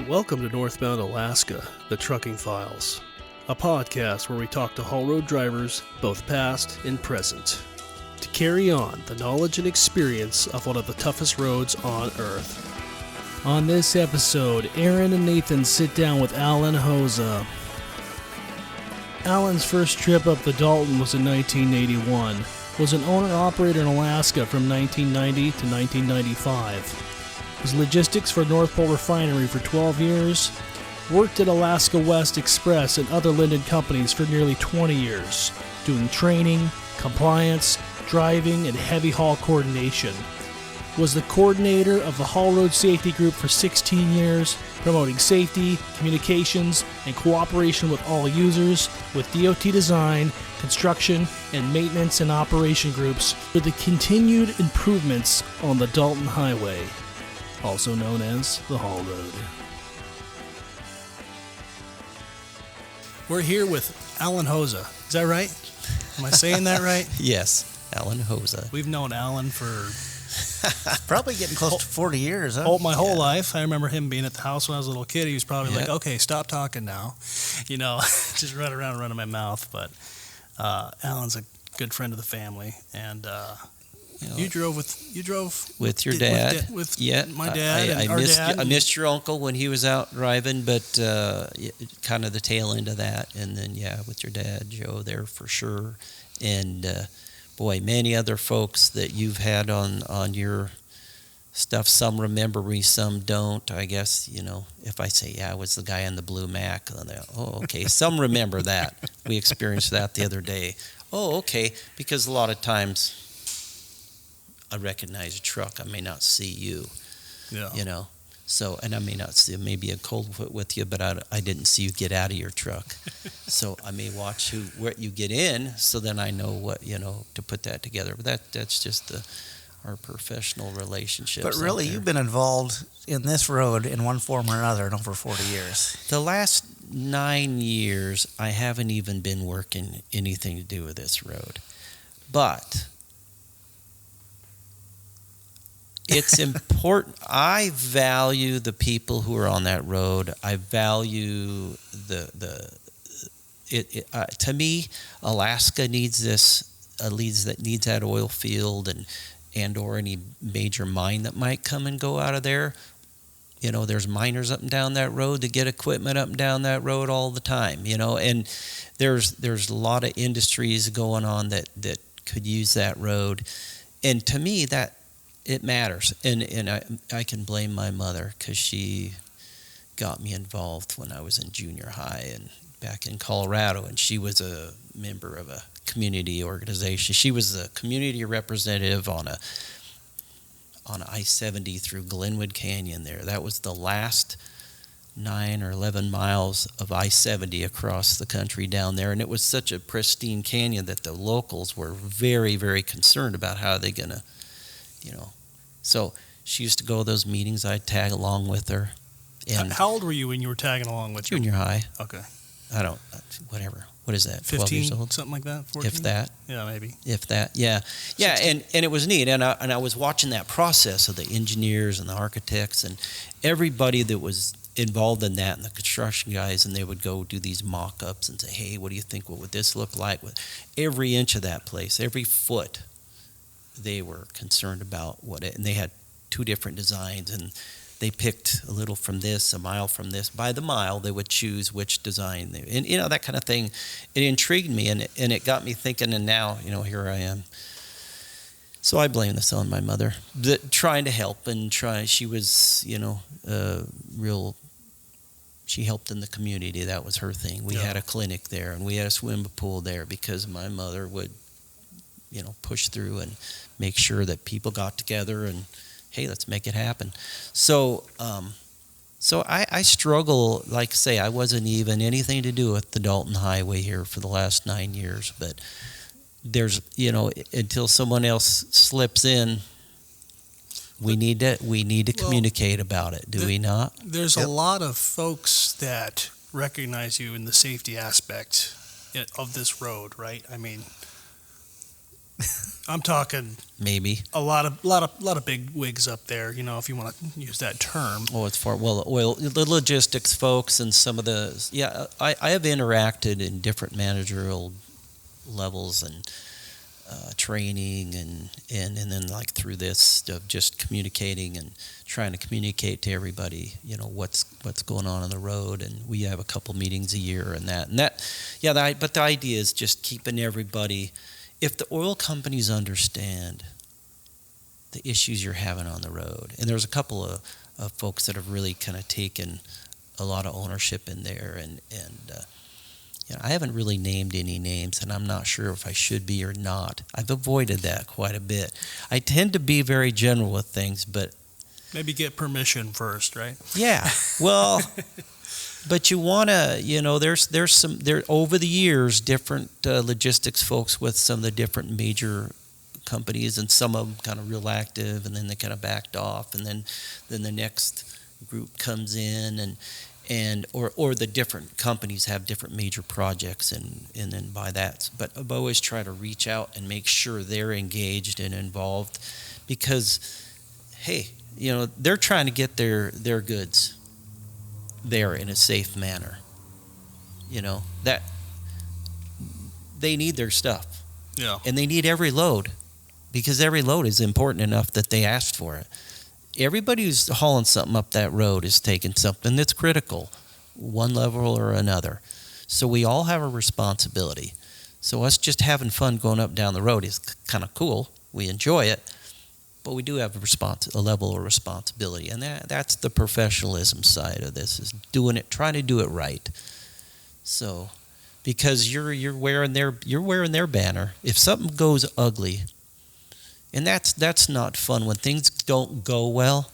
Welcome to Northbound Alaska, the Trucking Files, a podcast where we talk to haul road drivers, both past and present, to carry on the knowledge and experience of one of the toughest roads on Earth. On this episode, Aaron and Nathan sit down with Alan Hoza. Alan's first trip up the Dalton was in 1981, was an owner-operator in Alaska from 1990 to 1995. Was logistics for North Pole Refinery for 12 years, worked at Alaska West Express and other Lynden companies for nearly 20 years, doing training, compliance, driving, and heavy haul coordination. Was the coordinator of the Haul Road Safety Group for 16 years, promoting safety, communications, and cooperation with all users, with DOT design, construction, and maintenance and operation groups for the continued improvements on the Dalton Highway, also known as the Haul Road. We're here with Alan Hoza. Is that right? Am I saying that right? Yes, Alan Hoza. We've known Alan for probably getting close to 40 years, huh? my whole life. I remember him being at the house when I was a little kid. He was probably like, okay, stop talking now. You know, just run around running my mouth. But Alan's a good friend of the family. And you drove with your dad. With yeah, my dad and our dad. I missed your uncle when he was out driving, but kind of the tail end of that. And then, with your dad, Joe, there for sure. And, boy, many other folks that you've had on your stuff. Some remember me, some don't. I guess, if I say, I was the guy in the blue Mac, then okay. Some remember that. We experienced that the other day. Oh, okay, because a lot of times I recognize a truck. I may not see you, So, and I may not see maybe a cold foot with you, but I didn't see you get out of your truck. So I may watch where you get in, so then I know what, to put that together. But that's just our professional relationships. But really, you've been involved in this road in one form or another in over 40 years. The last 9 years, I haven't even been working anything to do with this road. But it's important. I value the people who are on that road. I value to me, Alaska needs this. Needs that oil field and or any major mine that might come and go out of there. There's miners up and down that road to get equipment up and down that road all the time. And there's a lot of industries going on that could use that road. And to me, that it matters, and I can blame my mother because she got me involved when I was in junior high and back in Colorado, and she was a member of a community organization. She was a community representative on I-70 through Glenwood Canyon there. That was the last 9 or 11 miles of I-70 across the country down there, and it was such a pristine canyon that the locals were very, very concerned about how they're going to So she used to go to those meetings. I'd tag along with her. And how old were you when you were tagging along with her? Junior high. Okay. Whatever. What is that? 15, 12 years old? Something like that? 14? If that. Yeah, maybe. If that, yeah. Yeah, and it was neat. And I was watching that process of the engineers and the architects and everybody that was involved in that and the construction guys, and they would go do these mock-ups and say, hey, what do you think? What would this look like? With every inch of that place, every foot, they were concerned about and they had 2 different designs, and they picked a little from this, a mile from this. By the mile, they would choose which design, and that kind of thing. It intrigued me, and it got me thinking. And now, here I am. So I blame this on my mother, trying to help and try. She was, she helped in the community. That was her thing. We had a clinic there, and we had a swimming pool there because my mother would, push through and make sure that people got together and, hey, let's make it happen. So I struggle, like I say, I wasn't even anything to do with the Dalton Highway here for the last 9 years, but there's, until someone else slips in, we need to communicate about it, do we not? There's a lot of folks that recognize you in the safety aspect of this road, right? I mean, I'm talking maybe. a lot of big wigs up there. You know, if you want to use that term. Oh, it's for the logistics folks and some of the I have interacted in different managerial levels and training and then like through this of just communicating and trying to communicate to everybody, you know, what's going on the road, and we have a couple meetings a year and that but the idea is just keeping everybody, if the oil companies understand the issues you're having on the road, and there's a couple of folks that have really kind of taken a lot of ownership in there, and you know, I haven't really named any names, and I'm not sure if I should be or not. I've avoided that quite a bit. I tend to be very general with things, but maybe get permission first, right? Yeah, well, but you want to, you know, there's some there over the years different logistics folks with some of the different major companies, and some of them kind of real active, and then they kind of backed off, and then the next group comes in, and or the different companies have different major projects, and then by that, but I've always try to reach out and make sure they're engaged and involved, because hey, you know, they're trying to get their goods there in a safe manner. You know, that they need their stuff. Yeah. And they need every load, because every load is important enough that they asked for it. Everybody who's hauling something up that road is taking something that's critical, one level or another. So we all have a responsibility. So us just having fun going up down the road is kind of cool. We enjoy it. But we do have a level of responsibility, and that's the professionalism side of this, is doing it, trying to do it right. So, because you're wearing their banner. If something goes ugly, and that's not fun when things don't go well.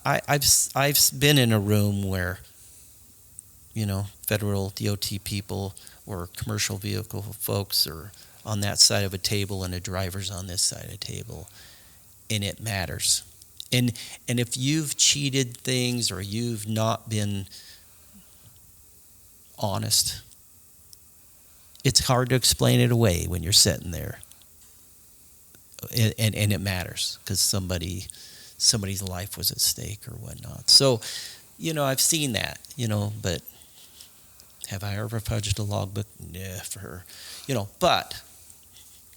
I've been in a room where, you know, federal DOT people or commercial vehicle folks are on that side of a table, and the driver's on this side of a table. And it matters. And if you've cheated things or you've not been honest, it's hard to explain it away when you're sitting there. And it matters, because somebody's life was at stake or whatnot. So, you know, I've seen that, you know, but have I ever fudged a logbook? Never. You know, but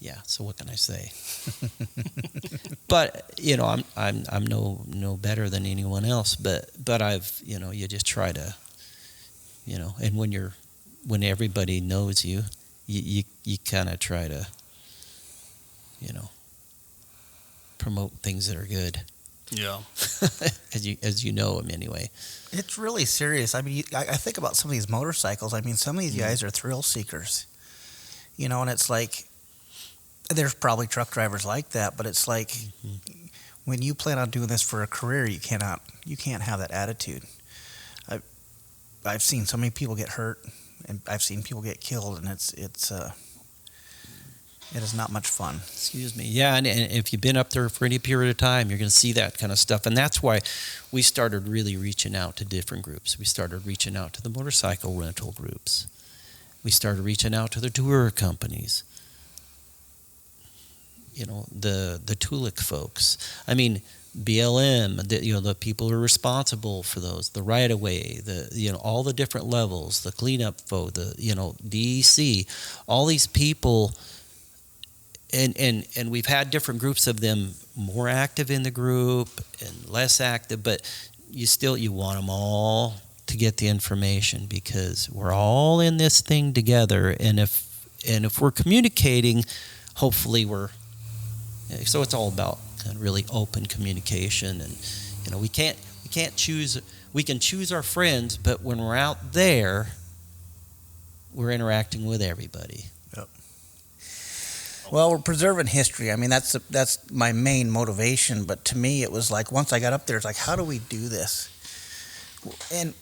yeah, so what can I say? But you know, I'm no better than anyone else. But I've, you know, you just try to, you know, and when everybody knows you kind of try to, you know, promote things that are good. Yeah. as you know them anyway. It's really serious. I mean, I think about some of these motorcycles. I mean, some of these guys are thrill seekers. You know, and it's like, there's probably truck drivers like that, but it's like, when you plan on doing this for a career, you can't have that attitude. I've seen so many people get hurt, and I've seen people get killed, and it is not much fun. Excuse me. Yeah, and if you've been up there for any period of time, you're going to see that kind of stuff. And that's why we started really reaching out to different groups. We started reaching out to the motorcycle rental groups. We started reaching out to the tour companies. You know, the Tulik folks. I mean, BLM, you know, the people who are responsible for those, the right-of-way, you know, all the different levels, the cleanup folk, you know, DEC, all these people. And we've had different groups of them more active in the group and less active, but you want them all to get the information, because we're all in this thing together, and if we're communicating, hopefully so it's all about kind of really open communication. And you know, we can choose our friends, but when we're out there, we're interacting with everybody. Well, we're preserving history. I mean, that's my main motivation. But to me, it was like, once I got up there, it's like, how do we do this? And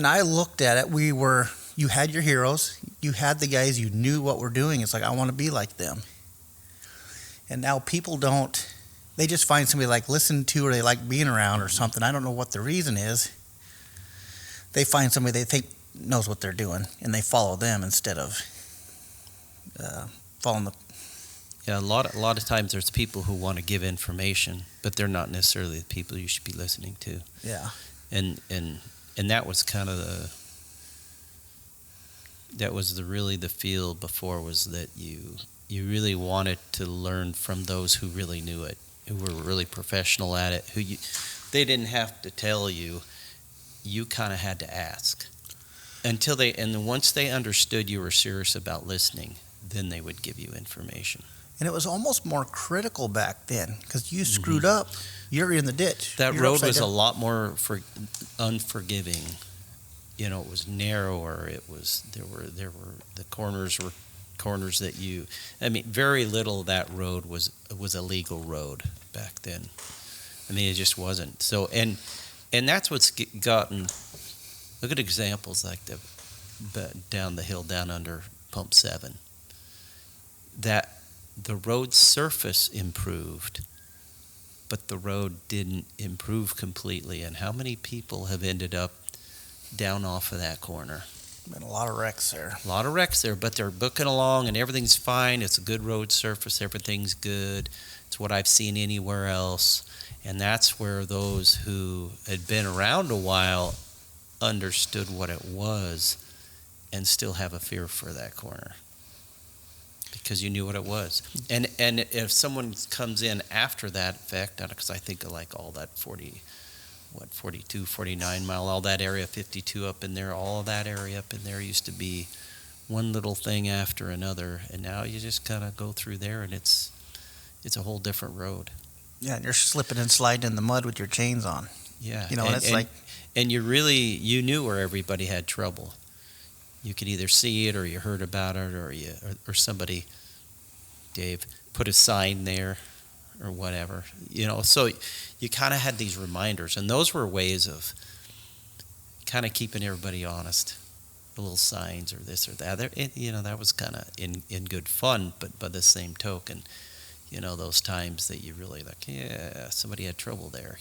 I looked at it. You had your heroes. You had the guys you knew what were doing. It's like, I want to be like them. And now people don't. They just find somebody like listen to, or they like being around or something. I don't know what the reason is. They find somebody they think knows what they're doing, and they follow them instead of following the. Yeah, a lot of times there's people who want to give information, but they're not necessarily the people you should be listening to. Yeah. And that was kind of really the feel before, was that you really wanted to learn from those who really knew it, who were really professional at it, they didn't have to tell you. You kind of had to ask and then once they understood you were serious about listening, then they would give you information. And it was almost more critical back then, because you screwed up, you're in the ditch. That You're road upside was down. a lot more unforgiving. You know, it was narrower. It was there were the corners were corners that very little of that road was a legal road back then. I mean, it just wasn't. So and that's what's gotten. Look at examples like down the hill, down under Pump 7. That the road surface improved, but the road didn't improve completely. And how many people have ended up down off of that corner? Been a lot of wrecks there. A lot of wrecks there, but they're booking along and everything's fine. It's a good road surface. Everything's good. It's what I've seen anywhere else. And that's where those who had been around a while understood what it was and still have a fear for that corner, because you knew what it was. And if someone comes in after that effect, because I think of like all that 42, 49 mile, all that area, 52 up in there, all of that area up in there used to be one little thing after another, and now you just kind of go through there and it's a whole different road. Yeah, and you're slipping and sliding in the mud with your chains on. Yeah. You know, and it's like... And you knew where everybody had trouble. You could either see it, or you heard about it, or somebody, Dave, put a sign there or whatever. You know, so you kind of had these reminders, and those were ways of kind of keeping everybody honest. The little signs or this or that. That was kind of in good fun, but by the same token, those times that you really like, yeah, somebody had trouble there.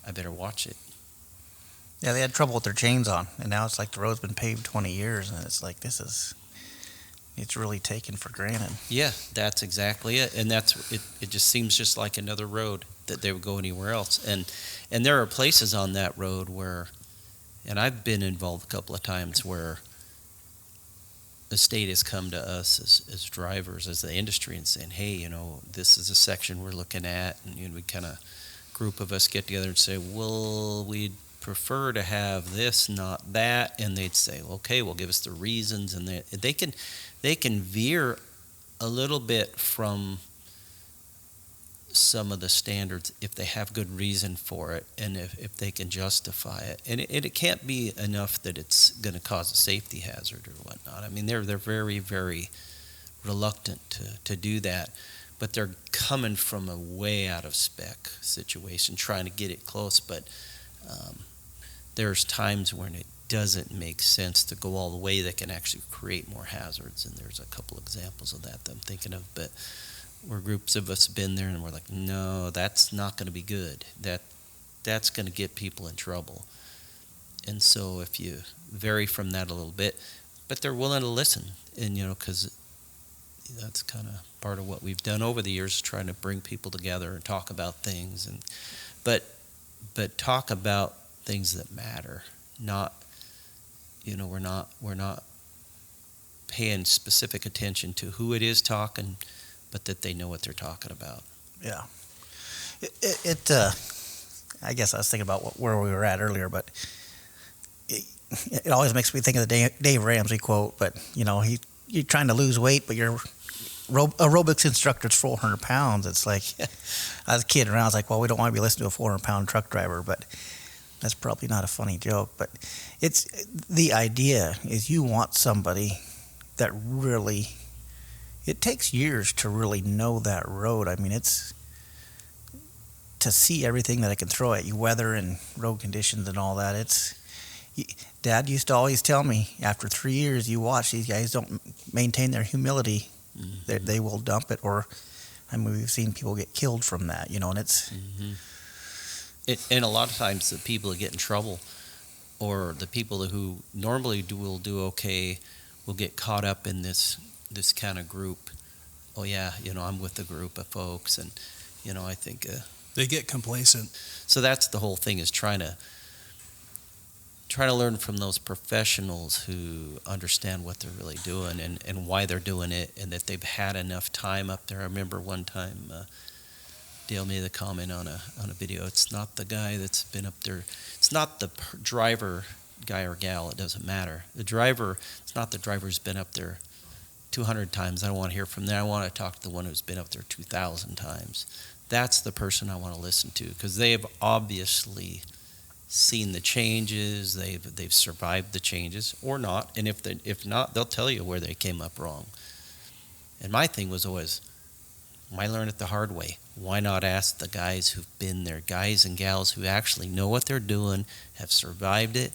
I better watch it. Yeah, they had trouble with their chains on, and now it's like the road's been paved 20 years, and it's like it's really taken for granted. Yeah, that's exactly it, and it just seems just like another road that they would go anywhere else, and there are places on that road where, and I've been involved a couple of times where the state has come to us as drivers, as the industry, and saying, hey, this is a section we're looking at, and we kind of group of us get together and say, well, we'd prefer to have this, not that, and they'd say, okay, well, give us the reasons, and they can veer a little bit from some of the standards if they have good reason for it, and if they can justify it, and it can't be enough that it's going to cause a safety hazard or whatnot. I mean, they're very, very reluctant to do that, but they're coming from a way out of spec situation, trying to get it close, but there's times when it doesn't make sense to go all the way that can actually create more hazards, and there's a couple examples of that I'm thinking of, but where groups of us have been there and we're like, no, that's not going to be good. That's going to get people in trouble. And so if you vary from that a little bit, but they're willing to listen, and because that's kind of part of what we've done over the years, trying to bring people together and talk about things, and but talk about things that matter. Not, we're not paying specific attention to who it is talking, but that they know what they're talking about. Yeah. I guess I was thinking about where we were at earlier, but it always makes me think of the Dave Ramsey quote, but, you're trying to lose weight, but your aerobics instructor's 400 pounds. It's like, I was kidding around. I was like, well, we don't want to be listening to a 400-pound truck driver, but that's probably not a funny joke. But it's the idea is you want somebody that really, it takes years to really know that road. I mean, it's to see everything that it can throw at you, weather and road conditions and all that. Dad used to always tell me, after 3 years, you watch, these guys don't maintain their humility. Mm-hmm. They will dump it, or, we've seen people get killed from that, and it's... Mm-hmm. And a lot of times the people that get in trouble, or the people who normally will do okay, will get caught up in this kind of group oh yeah, I'm with a group of folks, and I think They get complacent. so. That's the whole thing, is try to learn from those professionals who understand what they're really doing, and why they're doing it, and that they've had enough time up there. I remember one time Dale made the comment on a video. It's not the guy that's been up there. It's not the driver, guy or gal. It doesn't matter. The driver. It's not the driver who's been up there 200 times. I don't want to hear from there. I want to talk to the one who's been up there 2,000 times. That's the person I want to listen to, because they have obviously seen the changes. They've survived the changes or not. And if not, they'll tell you where they came up wrong. And my thing was always, why learn it the hard way? Why not ask the guys who've been there, guys and gals who actually know what they're doing, have survived it.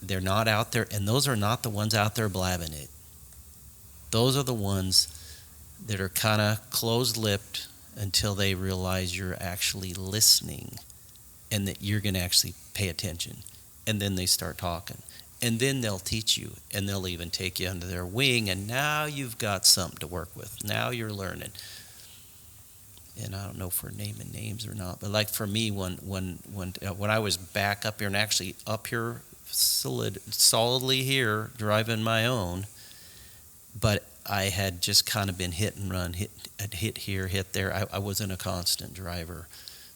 They're not out there, and those are not the ones out there blabbing it. Those are the ones that are kind of closed-lipped until they realize you're actually listening and that you're going to actually pay attention. And then they start talking. And then they'll teach you, and they'll even take you under their wing, and now you've got something to work with. Now you're learning. And I don't know if we're naming names or not, but like for me, when I was back up here, and actually up here solidly here, driving my own, but I had just kind of been hit and run, hit here, hit there. I wasn't a constant driver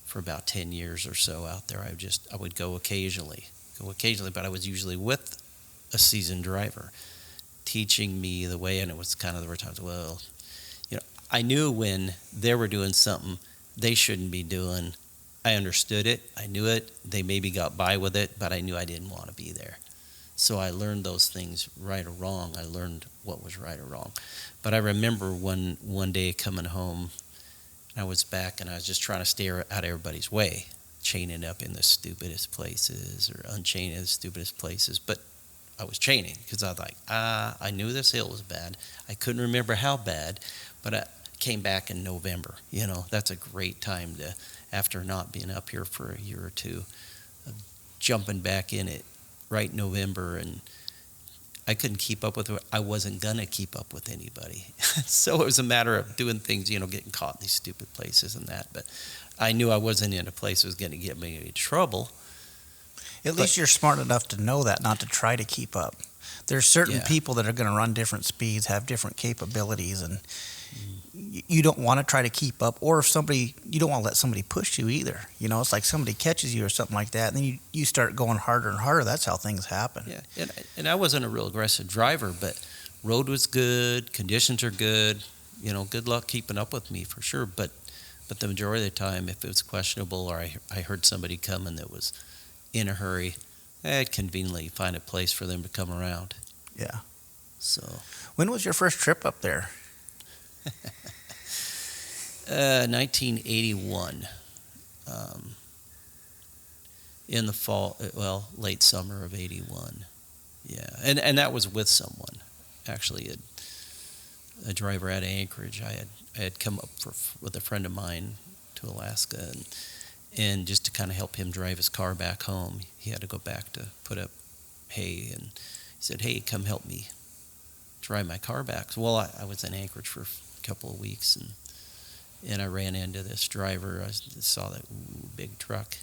for about 10 years or so out there. I would go occasionally, but I was usually with a seasoned driver teaching me the way, and it was kind of the times, well, I knew when they were doing something they shouldn't be doing. I understood it. I knew it. They maybe got by with it, but I knew I didn't want to be there. So I learned those things, right or wrong. I learned what was right or wrong. But I remember one day coming home, and I was back, and I was just trying to stay out of everybody's way, chaining up in the stupidest places or unchaining in the stupidest places. But I was chaining because I was like, I knew this hill was bad. I couldn't remember how bad, but I came back in November. That's a great time to, after not being up here for a year or two, jumping back in it right November, and I couldn't keep up with it. I wasn't gonna keep up with anybody. So it was a matter of doing things, getting caught in these stupid places and that. But I knew I wasn't in a place that was going to get me in trouble. At least you're smart enough to know that, not to try to keep up. There's certain people that are going to run different speeds, have different capabilities, and you don't want to try to keep up. Or you don't want to let somebody push you either. It's like somebody catches you or something like that, and then you start going harder and harder. That's how things happen. Yeah, and I wasn't a real aggressive driver, but road was good, conditions are good. Good luck keeping up with me for sure. But the majority of the time, if it was questionable or I heard somebody coming that was in a hurry, I'd conveniently find a place for them to come around. Yeah. So. When was your first trip up there? 1981. In the fall, late summer of 81. Yeah, and that was with someone. Actually, a driver out of Anchorage. I had come up with a friend of mine to Alaska, and just to kind of help him drive his car back home. He had to go back to put up hay, and he said, "Hey, come help me drive my car back." So, I was in Anchorage for a couple of weeks, and I ran into this driver. I saw that big truck,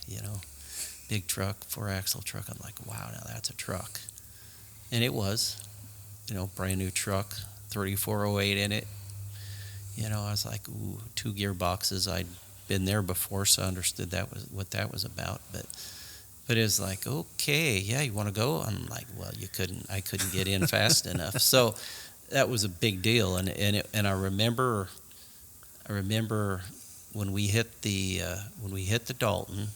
big truck, 4-axle truck. I'm like, wow, now that's a truck. And it was, brand new truck, 3408 in it. I was like, ooh, 2 gearboxes. I'd been there before, so I understood what that was about. But it was like, okay, yeah, you want to go? I'm like, well, I couldn't get in fast enough. So that was a big deal. And I remember when we hit the Dalton,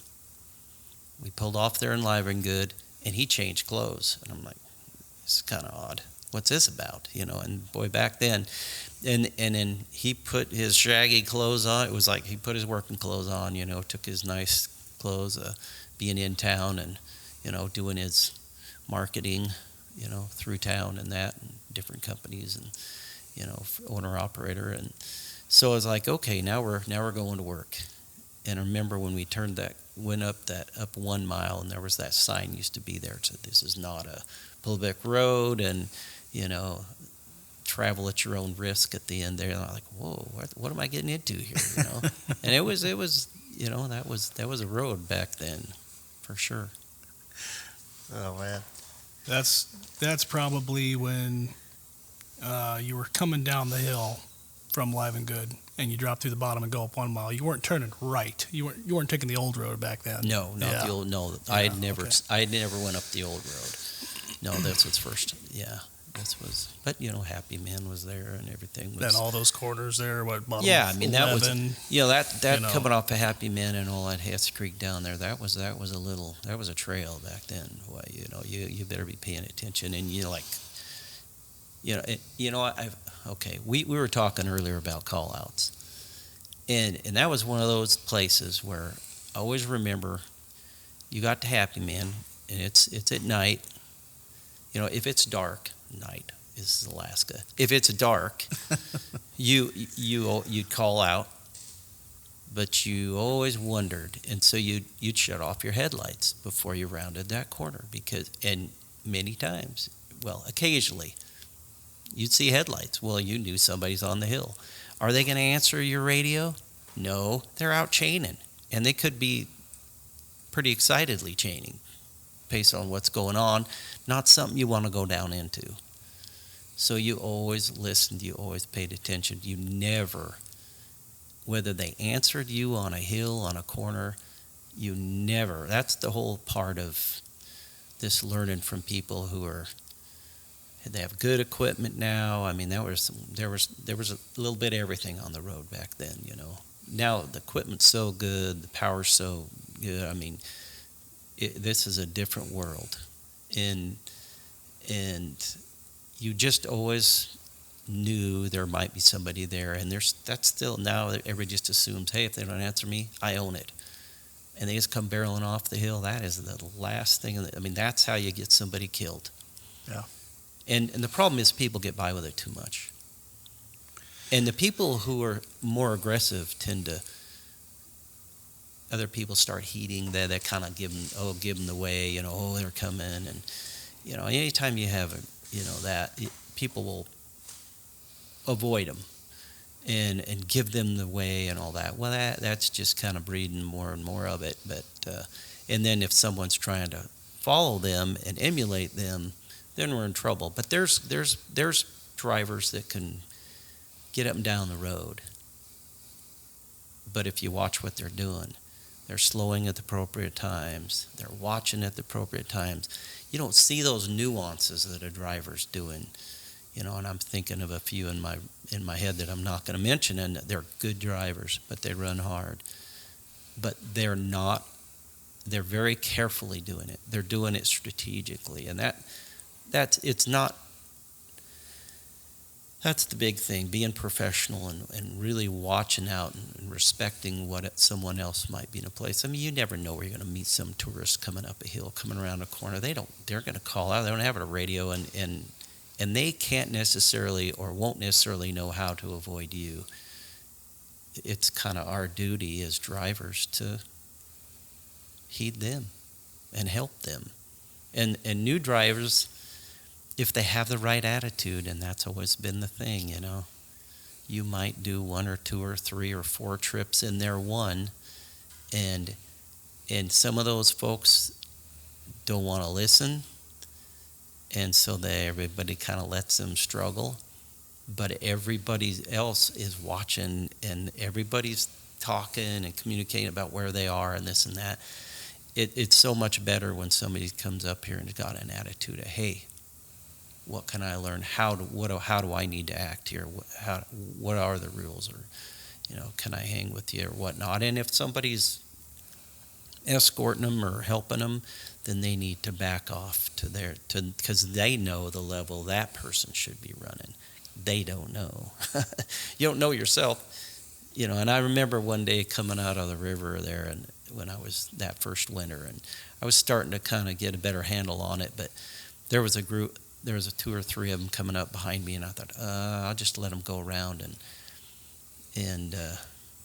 we pulled off there in Livengood, and he changed clothes, and I'm like, this is kind of odd. What's this about? And boy, back then, and then he put his shaggy clothes on. It was like he put his working clothes on, took his nice clothes, being in town and, doing his marketing, through town and that, and different companies and, owner operator. And so I was like, okay, now we're going to work. And I remember when we went up 1 mile, and there was that sign used to be there. It said, "This is not a public road," and travel at your own risk at the end there. And I'm like, whoa, what am I getting into here? You know, and it was you know, that was a road back then, for sure. Oh man. That's probably when you were coming down the hill from Lynden, and you dropped through the bottom and go up 1 mile. You weren't turning right. You weren't taking the old road back then. No, not Yeah. the old. No, Yeah, I never went up the old road. No, that's what's first. Yeah, this was. But you know, Happy Man was there and everything. Then all those corners there, what bottom? Yeah, I mean 11, that was. You know that you know. coming off of Happy Man and all that Hess Creek down there. That was a trail back then. Boy, you know, you better be paying attention. And we were talking earlier about call outs. And that was one of those places where I always remember you got to Happy Man, and it's at night. You know, if it's dark, night is Alaska. If it's dark, you'd call out, but you always wondered, and so you'd shut off your headlights before you rounded that corner and many times, well, occasionally, you'd see headlights. Well, you knew somebody's on the hill. Are they going to answer your radio? No, they're out chaining, and they could be pretty excitedly chaining based on what's going on. Not something you want to go down into. So you always listened, you always paid attention. You never, whether they answered you on a hill, on a corner, you never. That's the whole part of this learning from people they have good equipment now. I mean, there was a little bit of everything on the road back then, you know. Now the equipment's so good, the power's so good. I mean, this is a different world, and you just always knew there might be somebody there. And that's still now everybody just assumes, hey, if they don't answer me, I own it, and they just come barreling off the hill. That is the last thing. I mean, that's how you get somebody killed. Yeah. And the problem is people get by with it too much. And the people who are more aggressive tend to, other people start heeding that. They kind of give them the way, you know, oh, they're coming. And, you know, anytime you have, people will avoid them and give them the way and all that. Well, that's just kind of breeding more and more of it. But, and then if someone's trying to follow them and emulate them, then we're in trouble. But there's drivers that can get up and down the road. But if you watch what they're doing, they're slowing at the appropriate times. They're watching at the appropriate times. You don't see those nuances that a driver's doing, you know. And I'm thinking of a few in my head that I'm not going to mention. And they're good drivers, but they run hard. But they're not. They're very carefully doing it. They're doing it strategically, and it's not. That's the big thing, being professional and really watching out and respecting what someone else might be in a place. I mean, you never know where you're going to meet some tourist coming up a hill, coming around a corner. They're going to call out. They don't have a radio, and they can't necessarily or won't necessarily know how to avoid you. It's kind of our duty as drivers to heed them and help them. And new drivers, if they have the right attitude, and that's always been the thing, you know, you might do 1 or 2 or 3 or 4 trips in their one, and some of those folks don't want to listen, and so everybody kind of lets them struggle, but everybody else is watching, and everybody's talking and communicating about where they are and this and that. It's so much better when somebody comes up here and has got an attitude of, hey, what can I learn? How do I need to act here? What are the rules? Or, you know, can I hang with you or whatnot? And if somebody's escorting them or helping them, then they need to back off because they know the level that person should be running. They don't know. You don't know yourself, you know. And I remember one day coming out of the river there, and when I was that first winter, and I was starting to kind of get a better handle on it, but there was a group. There was 2 or 3 of them coming up behind me, and I thought, I'll just let them go around. And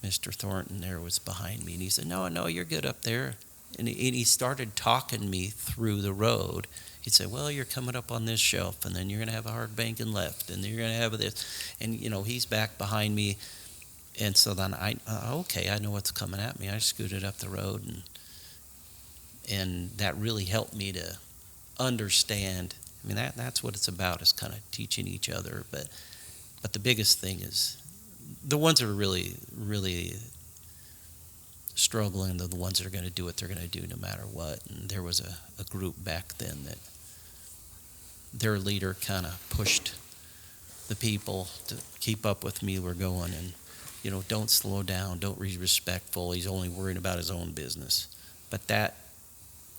Mr. Thornton there was behind me, and he said, no, you're good up there. And he started talking me through the road. He'd say, well, you're coming up on this shelf, and then you're going to have a hard banking left, and then you're going to have this. And, he's back behind me. And so then okay, I know what's coming at me. I scooted up the road, and that really helped me to understand. I mean, that's what it's about, is kind of teaching each other. But the biggest thing is the ones that are really, really struggling, they're the ones that are going to do what they're going to do no matter what. And there was a group back then that their leader kind of pushed the people to keep up with me. We're going, and don't slow down, don't be respectful. He's only worrying about his own business. But that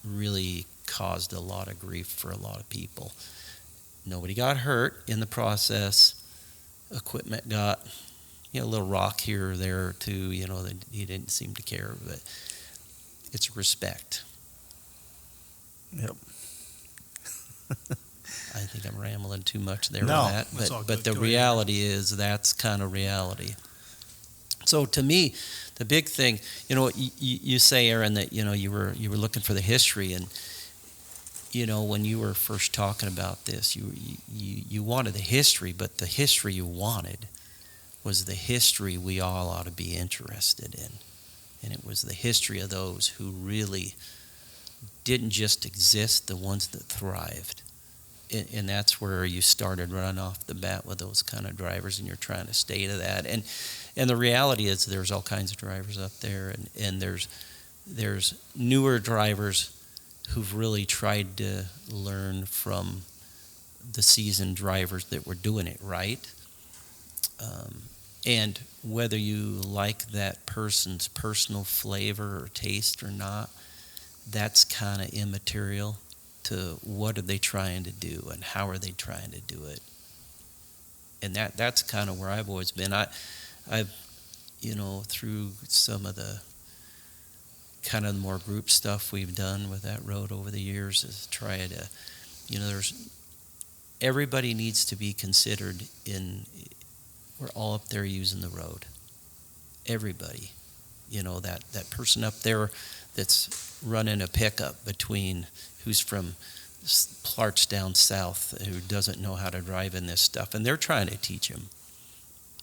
really caused a lot of grief for a lot of people. Nobody got hurt in the process. Equipment got, a little rock here or there or two, that he didn't seem to care, but it's respect. Yep. I think I'm rambling too much there No, with that, that's all but good. the Go ahead. reality is that's kind of reality. So to me, the big thing, you say, Aaron, that you were looking for the history, and when you were first talking about this, you wanted the history, but the history you wanted was the history we all ought to be interested in, and it was the history of those who really didn't just exist, the ones that thrived. And that's where you started running off the bat with those kind of drivers, and you're trying to stay to that. And the reality is there's all kinds of drivers up there, and there's newer drivers who've really tried to learn from the seasoned drivers that were doing it right. And whether you like that person's personal flavor or taste or not, that's kind of immaterial to what are they trying to do and how are they trying to do it. And that's kind of where I've always been. I've through some of the kind of more group stuff we've done with that road over the years, is try to, everybody needs to be considered we're all up there using the road. Everybody. That person up there that's running a pickup who's from parts down south, who doesn't know how to drive in this stuff, and they're trying to teach him.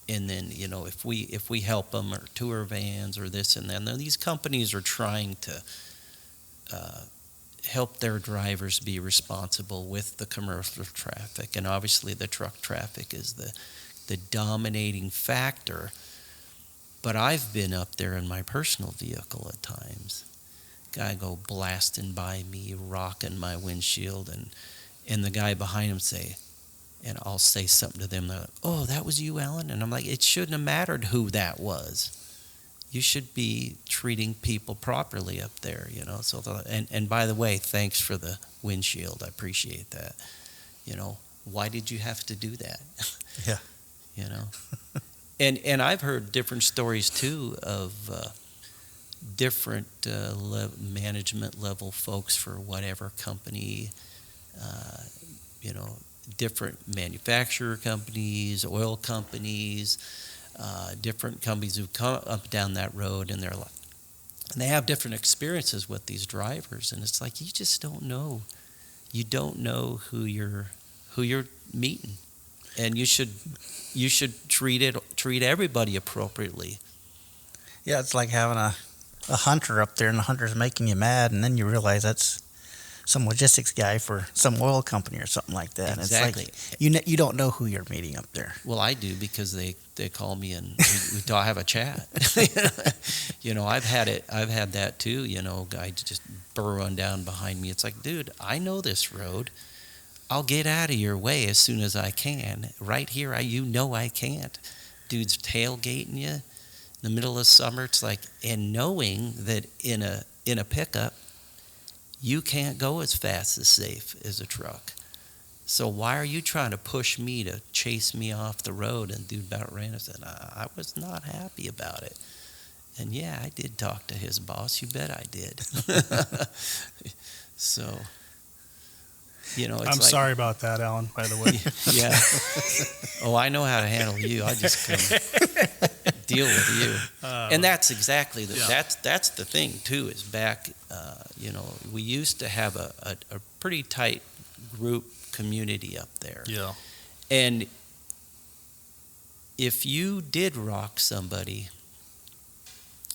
And then, if we help them, or tour vans or this and then these companies are trying to help their drivers be responsible with the commercial traffic, and obviously the truck traffic is the dominating factor. But I've been up there in my personal vehicle at times. Guy go blasting by me, rocking my windshield, and the guy behind him say, and I'll say something to them, like, oh, that was you, Alan? And I'm like, it shouldn't have mattered who that was. You should be treating people properly up there, So, and by the way, thanks for the windshield. I appreciate that. Why did you have to do that? Yeah. And I've heard different stories too of different management level folks for whatever company, different manufacturer companies, oil companies, different companies who come up down that road, and they have different experiences with these drivers, and it's like you just don't know. You don't know who you're meeting, and you should treat everybody appropriately. Yeah, it's like having a hunter up there, and the hunter's making you mad, and then you realize that's some logistics guy for some oil company or something like that. Exactly. It's like you don't know who you're meeting up there. Well, I do, because they call me and we have a chat. I've had that too. Guy just burrowing down behind me. It's like, dude, I know this road. I'll get out of your way as soon as I can. Right here, I can't. Dude's tailgating you in the middle of summer. It's like, and knowing that in a pickup, you can't go as fast as safe as a truck. So why are you trying to push me to chase me off the road? And dude about ran us, and I was not happy about it. And yeah, I did talk to his boss. You bet I did. So, it's I'm sorry about that, Alan, by the way. Yeah. Oh, I know how to handle you. I just couldn't deal with you. And that's exactly that's the thing too. Is back, we used to have a pretty tight group community up there. Yeah. And if you did rock somebody,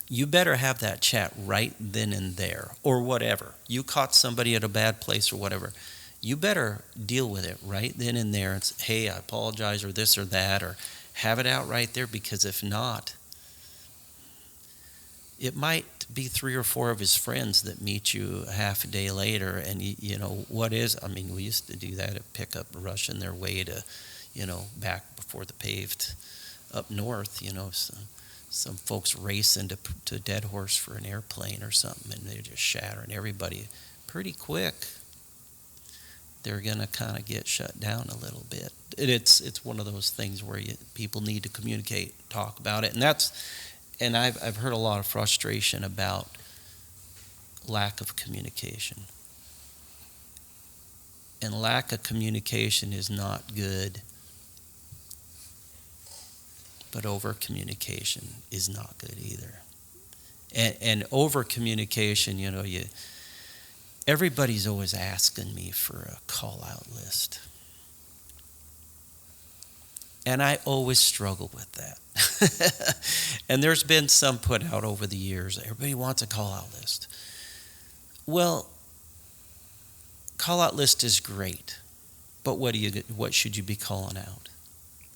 you better have that chat right then and there, or whatever. You caught somebody at a bad place or whatever. You better deal with it right then and there. And say, hey, I apologize, or this or that, or have it out right there, because if not, it might be 3 or 4 of his friends that meet you a half a day later, and you know what is. I mean, we used to do that at pickup, rushing their way to, back before the paved up north. Some folks racing to Dead Horse for an airplane or something, and they're just shattering everybody pretty quick. They're gonna kind of get shut down a little bit. It's one of those things where people need to communicate, talk about it, and I've heard a lot of frustration about lack of communication. And lack of communication is not good, but over communication is not good either. And over communication, everybody's always asking me for a call out list. And I always struggle with that. And there's been some put out over the years. Everybody wants a call out list. Well, call out list is great, but what should you be calling out?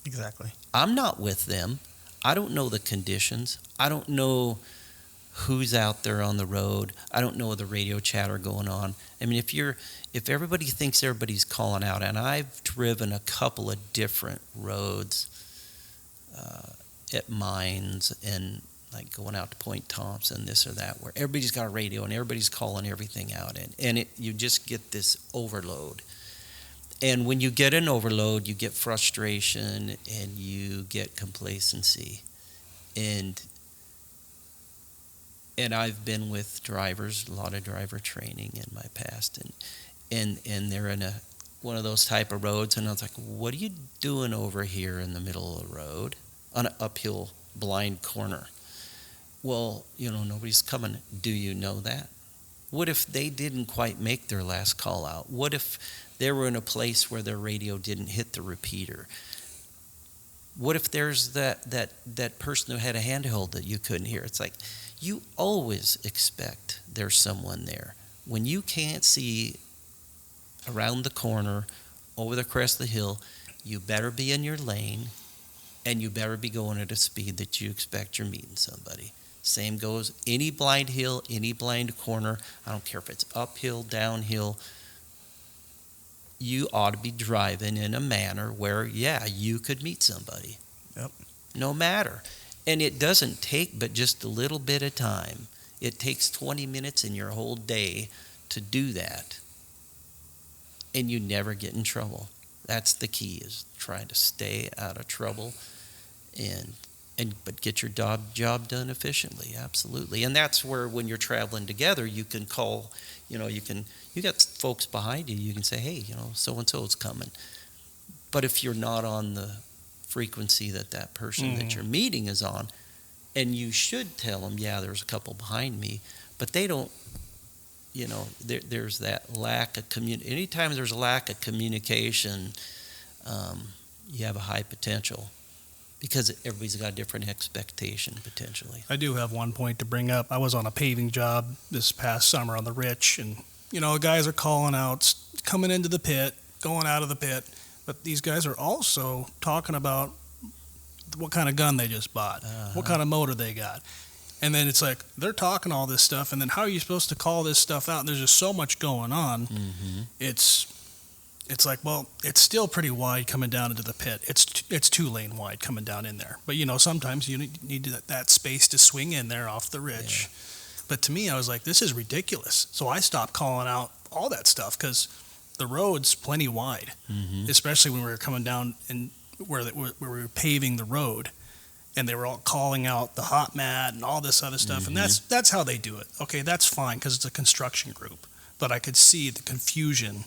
Exactly. I'm not with them. I don't know the conditions. I don't know who's out there on the road. I don't know the radio chatter going on. I mean, if everybody thinks everybody's calling out, and I've driven a couple of different roads at mines and like going out to Point Thompson, this or that, where everybody's got a radio and everybody's calling everything out, and you just get this overload. And when you get an overload, you get frustration and you get complacency. And I've been with drivers, a lot of driver training in my past, and they're in one of those type of roads, and I was like, what are you doing over here in the middle of the road on an uphill blind corner? Well, nobody's coming. Do you know that? What if they didn't quite make their last call out? What if they were in a place where their radio didn't hit the repeater? What if there's that person who had a handheld that you couldn't hear? It's like, you always expect there's someone there. When you can't see around the corner, over the crest of the hill, you better be in your lane, and you better be going at a speed that you expect you're meeting somebody. Same goes, any blind hill, any blind corner, I don't care if it's uphill, downhill, you ought to be driving in a manner where, you could meet somebody. Yep. No matter. And it doesn't take but just a little bit of time. It takes 20 minutes in your whole day to do that. And you never get in trouble. That's the key, is trying to stay out of trouble but get your job done efficiently. Absolutely. And that's where, when you're traveling together, you can call, you got folks behind you, you can say, hey, so and so's coming. But if you're not on the frequency that person that you're meeting is on, and you should tell them, there's a couple behind me, but they don't, there's that lack of communication. Anytime there's a lack of communication, you have a high potential, because everybody's got a different expectation potentially. I do have one point to bring up. I was on a paving job this past summer on the Rich, and guys are calling out, coming into the pit, going out of the pit, but these guys are also talking about what kind of gun they just bought, what kind of motor they got. And then it's like, they're talking all this stuff, and then how are you supposed to call this stuff out? And there's just so much going on. Mm-hmm. It's like, well, it's still pretty wide coming down into the pit. It's 2-lane wide coming down in there. But, sometimes you need that space to swing in there off the Rich. Yeah. But to me, I was like, this is ridiculous. So I stopped calling out all that stuff, because the road's plenty wide, especially when we were coming down and where we were paving the road. And they were all calling out the hot mat and all this other stuff. And that's how they do it. Okay, that's fine, because it's a construction group. But I could see the confusion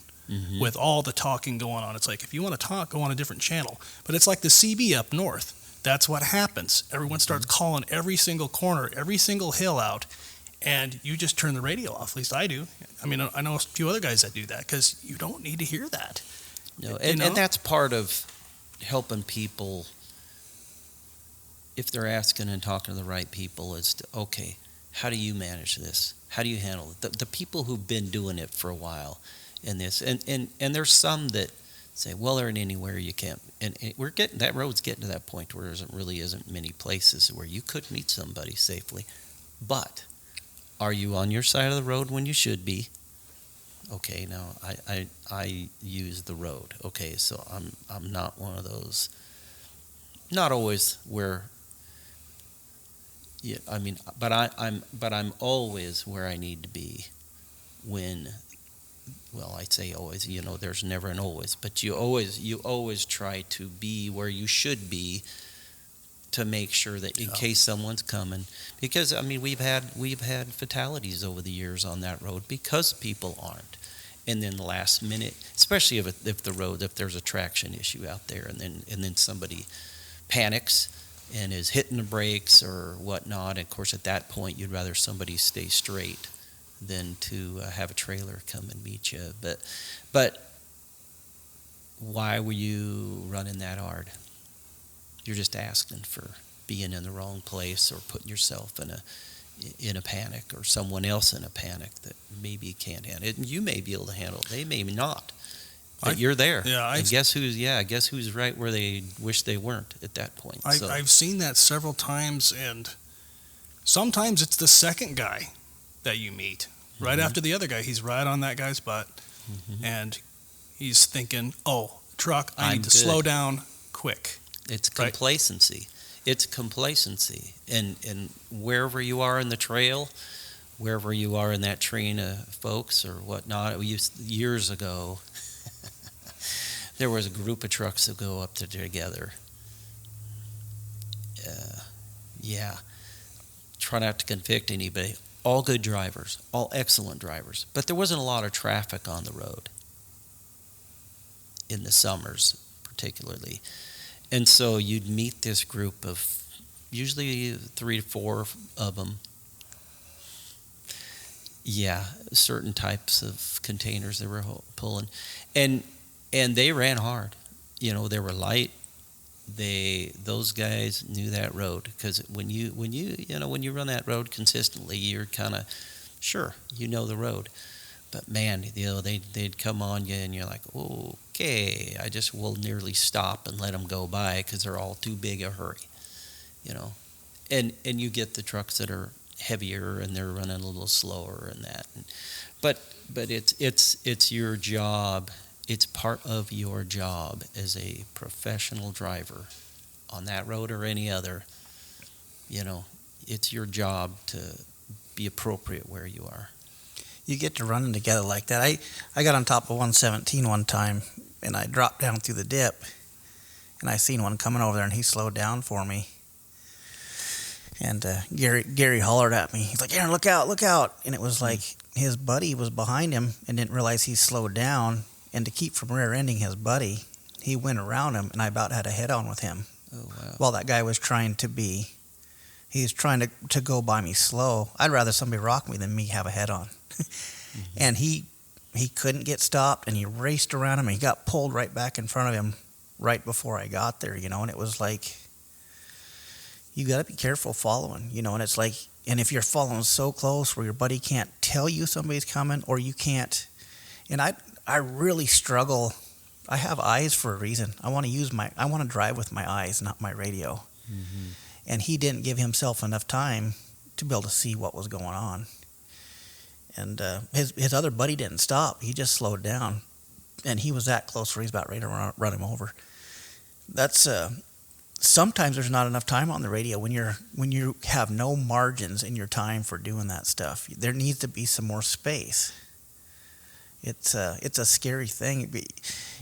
with all the talking going on. It's like, if you want to talk, go on a different channel. But it's like the CB up north. That's what happens. Everyone starts calling every single corner, every single hill out. and you just turn the radio off. At least I do. I mean, I know a few other guys that do that because you don't need to hear that. No, and that's part of helping people, if they're asking and talking to the right people, is to, okay, how do you manage this? How do you handle it? The people who've been doing it for a while in this, and there's some that say, well, there ain't anywhere you can't, and we're getting, that road's getting to that point where there really isn't many places where you could meet somebody safely. But are you on your side of the road when you should be? Okay, now I use the road. Okay, so I'm not one of those. Not always where. Yeah, I mean, but I'm always where I need to be when. Well, I say always. You know, there's never an always, but you always try to be where you should be to make sure that in case someone's coming, because I mean we've had fatalities over the years on that road because people aren't, and then the last minute, especially if there's a traction issue out there, and then somebody panics and is hitting the brakes or whatnot. And of course, at that point, you'd rather somebody stay straight than to have a trailer come and meet you. But why were you running that hard? You're just asking for being in the wrong place or putting yourself in a panic, or someone else in a panic that maybe can't handle it. And you may be able to handle it. They may not. But you're there. Yeah, and guess who's right where they wish they weren't at that point. I've seen that several times, and sometimes it's the second guy that you meet right after the other guy. He's right on that guy's butt, and he's thinking, "Oh, truck, I need to slow down quick." It's complacency. It's complacency, and wherever you are in the trail, wherever you are in that train of folks or whatnot. Years ago, there was a group of trucks that go up there together. Try not to convict anybody. All good drivers, all excellent drivers, but there wasn't a lot of traffic on the road in the summers, particularly. And so you'd meet this group of usually 3 to 4 of them. Yeah, certain types of containers they were pulling, and they ran hard. You know, they were light. Those guys knew that road, because when you run that road consistently, you're kind of sure you know the road. But man, they'd come on you, and you're like, okay, I just will nearly stop and let them go by because they're all too big a hurry, you know. And you get the trucks that are heavier and they're running a little slower and that. But it's your job. It's part of your job as a professional driver on that road or any other. You know, it's your job to be appropriate where you are. You get to running together like that. I got on top of 117 one time, and I dropped down through the dip, and I seen one coming over there, and he slowed down for me. And Gary hollered at me. He's like, "Aaron, look out, look out." And it was like his buddy was behind him and didn't realize he slowed down. And to keep from rear-ending his buddy, he went around him, and I about had a head-on with him. Oh, wow. While that guy was trying to go by me slow. I'd rather somebody rock me than me have a head-on. And he couldn't get stopped, and he raced around him, and he got pulled right back in front of him right before I got there, you know. And it was like, you got to be careful following, you know. And it's like, and if you're following so close where your buddy can't tell you somebody's coming, or you can't, and I really struggle. I have eyes for a reason. I want to drive with my eyes, not my radio. Mm-hmm. And he didn't give himself enough time to be able to see what was going on. And his other buddy didn't stop. He just slowed down. And he was that close where he's about ready to run him over. That's sometimes there's not enough time on the radio when you have no margins in your time for doing that stuff. There needs to be some more space. It's a scary thing.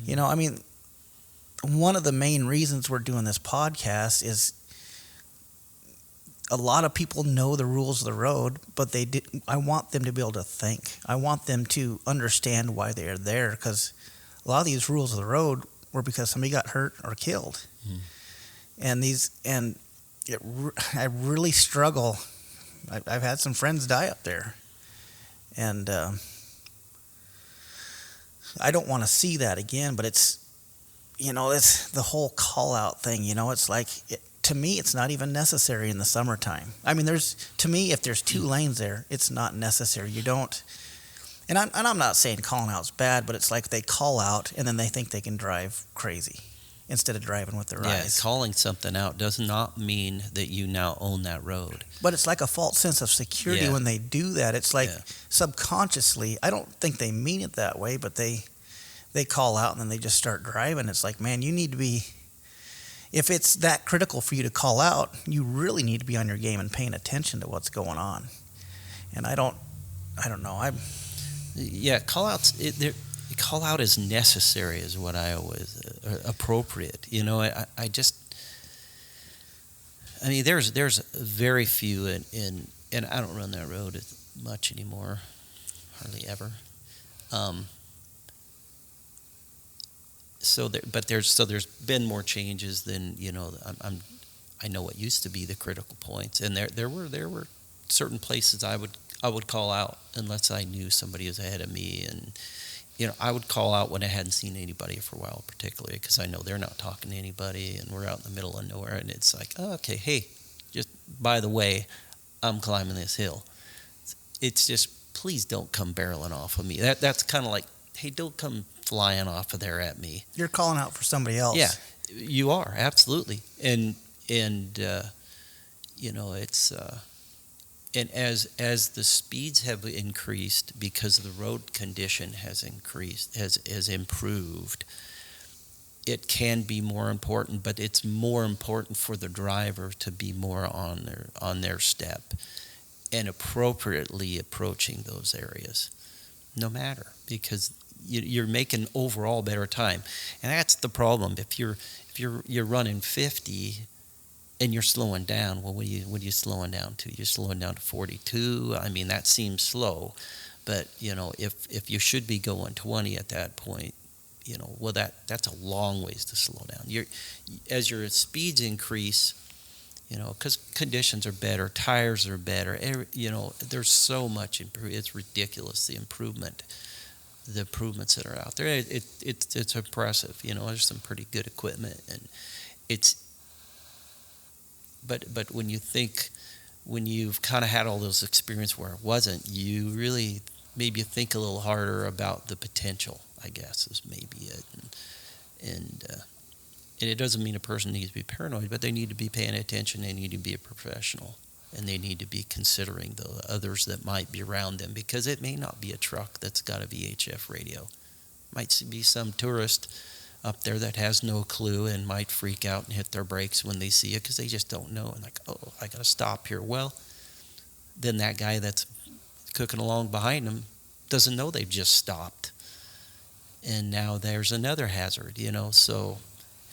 You know, I mean, one of the main reasons we're doing this podcast is a lot of people know the rules of the road, but I want them to be able to think. I want them to understand why they are there, because a lot of these rules of the road were because somebody got hurt or killed. I really struggle I've had some friends die up there, and I don't want to see that again. But it's the whole call out thing. It's like to me, it's not even necessary in the summertime. I mean, to me, if there's 2 lanes there, it's not necessary. You don't. And I'm not saying calling out's bad, but it's like they call out and then they think they can drive crazy instead of driving with their eyes. Yeah, calling something out does not mean that you now own that road. But it's like a false sense of security when they do that. It's like subconsciously, I don't think they mean it that way, but they call out and then they just start driving. It's like, man, you need to be, if it's that critical for you to call out, you really need to be on your game and paying attention to what's going on. And I don't know. Yeah, call out is necessary is what I always appropriate. I just, I mean, there's very few and I don't run that road much anymore, hardly ever. There's been more changes than I know what used to be the critical points, and there were certain places I would call out unless I knew somebody was ahead of me, and I would call out when I hadn't seen anybody for a while, particularly because I know they're not talking to anybody, and we're out in the middle of nowhere, and it's like, oh, okay, hey, just by the way, I'm climbing this hill. It's just, please don't come barreling off of me. That's kind of like, hey, don't come flying off of there at me. You're calling out for somebody else. Yeah, you are, absolutely. And it's and as the speeds have increased because the road condition has improved, it can be more important, but it's more important for the driver to be more on their step and appropriately approaching those areas, no matter, because you're making overall better time. And that's the problem. If you're running 50 and you're slowing down, well, what are you slowing down to? You're slowing down to 42. I mean, that seems slow, but if you should be going 20 at that point, well, that's a long ways to slow down. As your speeds increase, because conditions are better, tires are better. There's so much improvement. It's ridiculous the improvements that are out there. It's impressive. There's some pretty good equipment, and it's. But when you've kind of had all those experiences where it wasn't, you really maybe think a little harder about the potential, I guess, is maybe it. And it doesn't mean a person needs to be paranoid, but they need to be paying attention. They need to be a professional, and they need to be considering the others that might be around them, because it may not be a truck that's got a VHF radio. Might be some tourist up there that has no clue and might freak out and hit their brakes when they see it because they just don't know, and like, oh, I got to stop here. Well, then that guy that's cooking along behind them doesn't know they've just stopped, and now there's another hazard, so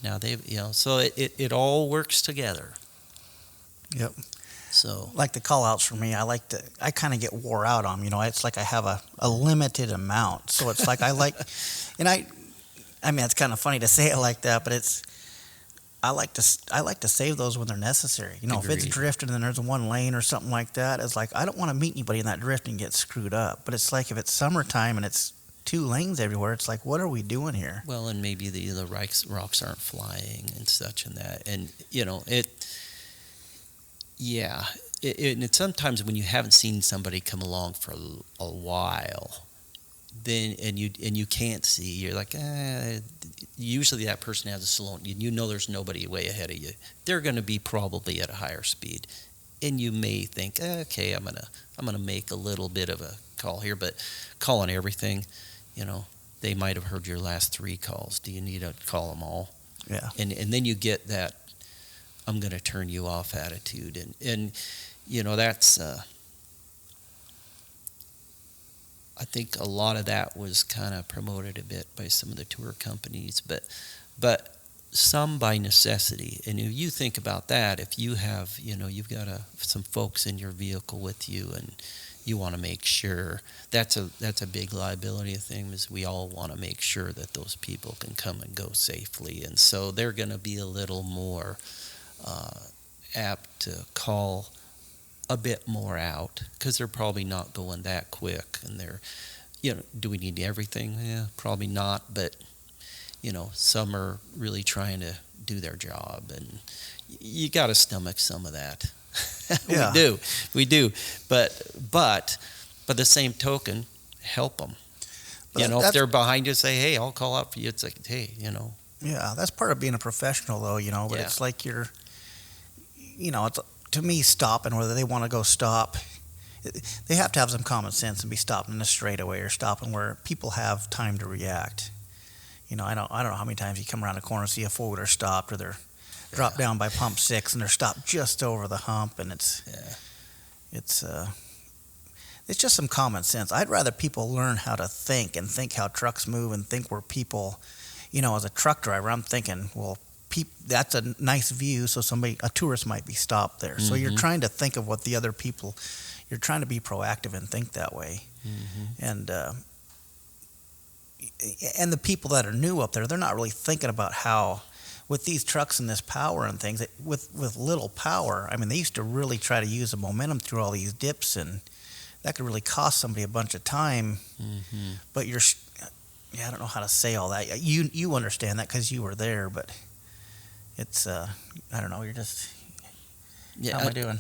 now they've, so it all works together. Yep. So like the call outs for me, I kind of get wore out on them. It's like I have a limited amount, so it's like and I mean, it's kind of funny to say it like that, but I like to save those when they're necessary. If it's drifting and there's one lane or something like that, it's like I don't want to meet anybody in that drift and get screwed up. But it's like if it's summertime and it's 2 lanes everywhere, it's like, what are we doing here? Well, and maybe the rocks aren't flying and such and that, and and sometimes when you haven't seen somebody come along for a while, then and you can't see, you're like, usually that person has a slow, there's nobody way ahead of you. They're going to be probably at a higher speed, and you may think, okay, I'm gonna make a little bit of a call here, but calling everything, they might have heard your last 3 calls. Do you need to call them all? Yeah. And then you get that I'm going to turn you off attitude, and that's. I think a lot of that was kind of promoted a bit by some of the tour companies, but some by necessity. And if you think about that, if you have, you've got some folks in your vehicle with you, and you want to make sure that's a big liability thing, is we all want to make sure that those people can come and go safely, and so they're going to be a little more apt to call a bit more out because they're probably not going that quick, and they're, do we need everything? Yeah, probably not, but some are really trying to do their job, and you got to stomach some of that. Yeah. we do, but by the same token, help them. But If they're behind you, say, hey, I'll call out for you. It's like, hey, Yeah, that's part of being a professional, though, but Yeah. it's like it's, to me, stopping, whether they want to go stop, they have to have some common sense and be stopping in a straightaway or stopping where people have time to react. I don't know how many times you come around a corner and see a four-wheeler stopped, or they're dropped down by pump 6 and they're stopped just over the hump, and it's just some common sense. I'd rather people learn how to think and think how trucks move and think where people, as a truck driver, I'm thinking, well, that's a nice view, so a tourist might be stopped there. So you're trying to think of what the other people, you're trying to be proactive and think that way. And the people that are new up there, they're not really thinking about how, with these trucks and this power and things, with little power, I mean, they used to really try to use the momentum through all these dips, and that could really cost somebody a bunch of time. But I don't know how to say all that. You understand that because you were there, but it's, I don't know, you're just, how am I doing?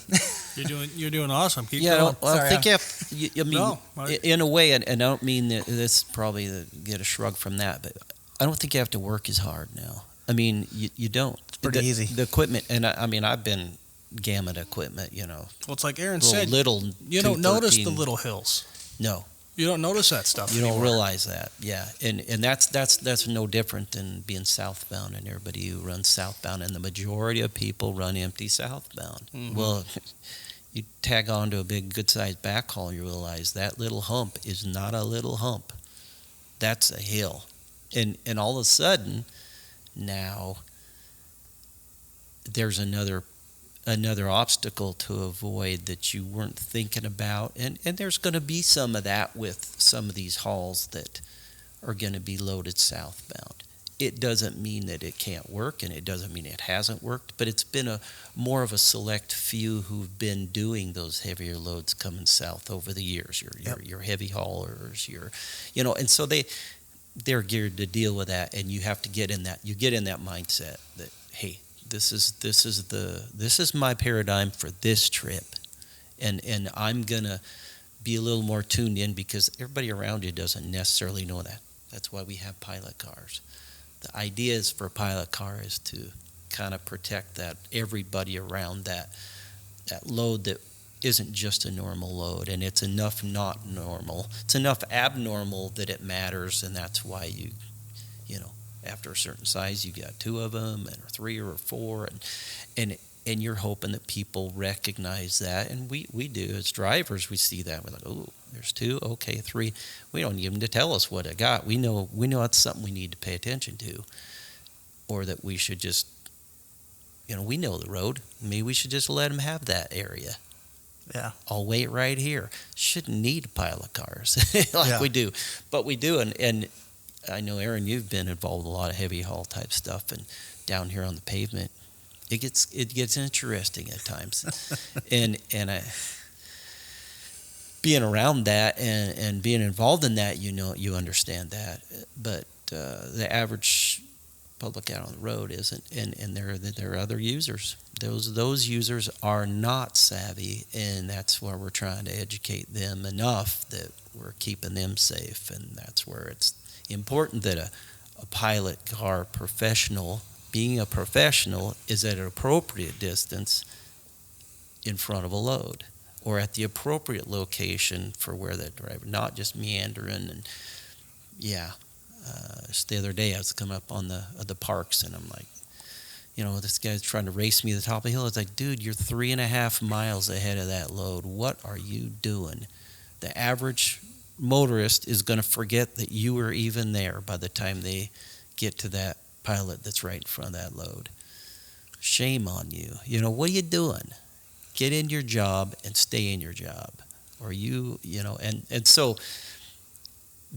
You're doing awesome. Keep Yeah, going. I think in a way, and I don't mean that this probably to get a shrug from that, but I don't think you have to work as hard now. I mean, you don't. It's pretty easy. The equipment, and I've been gamut equipment, Well, it's like Aaron said, little you don't notice the 213. little hills. No. You don't notice that stuff You anymore. don't realize that, yeah, and that's no different than being southbound, and everybody who runs southbound, and the majority of people run empty southbound. Well, you tag on to a big, good-sized backhaul, you realize that little hump is not a little hump. That's a hill, and all of a sudden, now there's another obstacle to avoid that you weren't thinking about, and there's going to be some of that with some of these hauls that are going to be loaded southbound. It doesn't mean that it can't work, and it doesn't mean it hasn't worked, but it's been more of a select few who've been doing those heavier loads coming south over the years. Your heavy haulers, and so they're geared to deal with that, and you have to get in that. You get in that mindset that, hey, this is my paradigm for this trip, and I'm gonna be a little more tuned in because everybody around you doesn't necessarily know that. That's why we have pilot cars. The idea is for a pilot car is to kind of protect that everybody around that load that isn't just a normal load, and it's enough not normal. It's enough abnormal that it matters, and that's why you after a certain size, you got 2 of them, or 3 or 4, and you're hoping that people recognize that, and we do as drivers. We see that, we're like, oh, there's 2, okay, 3. We don't need them to tell us what I got. We know it's something we need to pay attention to, or that we should just, we know the road. Maybe we should just let them have that area. Yeah. I'll wait right here. Shouldn't need a pile of cars we do, but we do, and I know, Aaron, you've been involved with a lot of heavy haul type stuff, and down here on the pavement, it gets interesting at times, and I, being around that and being involved in that, you understand that, but the average public out on the road isn't, and there are other users. Those users are not savvy, and that's where we're trying to educate them enough that we're keeping them safe, and that's where it's important that a pilot car professional, being a professional, is at an appropriate distance in front of a load, or at the appropriate location for where that driver, not just meandering. And just the other day I was coming up on the parks, and I'm like, this guy's trying to race me to the top of the hill. It's like, dude, you're 3.5 miles ahead of that load. What are you doing? The average motorist is going to forget that you were even there by the time they get to that pilot that's right in front of that load. Shame on you. What are you doing? Get in your job and stay in your job. Or and so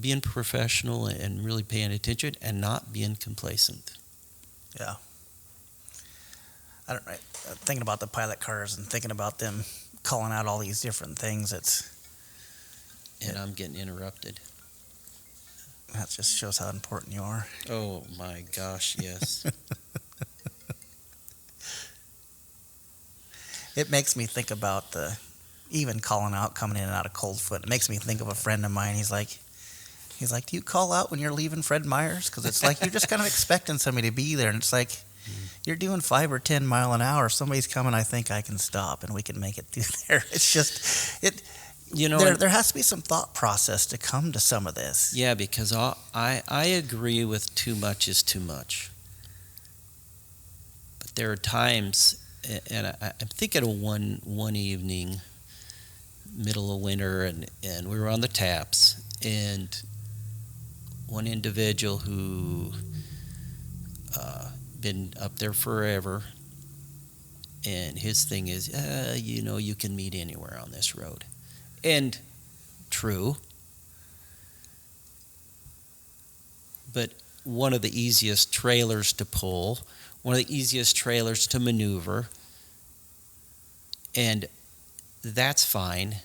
being professional and really paying attention and not being complacent. Yeah. Thinking about the pilot cars and thinking about them calling out all these different things. And I'm getting interrupted. That just shows how important you are. Oh my gosh, yes. It makes me think about even calling out, coming in and out of Coldfoot. It makes me think of a friend of mine. He's like, do you call out when you're leaving Fred Meyer's? Because it's like you're just kind of expecting somebody to be there, and it's like you're doing 5 or 10 mile an hour. Somebody's coming. I think I can stop, and we can make it through there. It's just it. There has to be some thought process to come to some of this. Yeah, because I agree with too much is too much. But there are times, and I'm thinking of one evening, middle of winter, and we were on the taps, and one individual who been up there forever, and his thing is, you can meet anywhere on this road. And true, but one of the easiest trailers to pull, one of the easiest trailers to maneuver, and that's fine,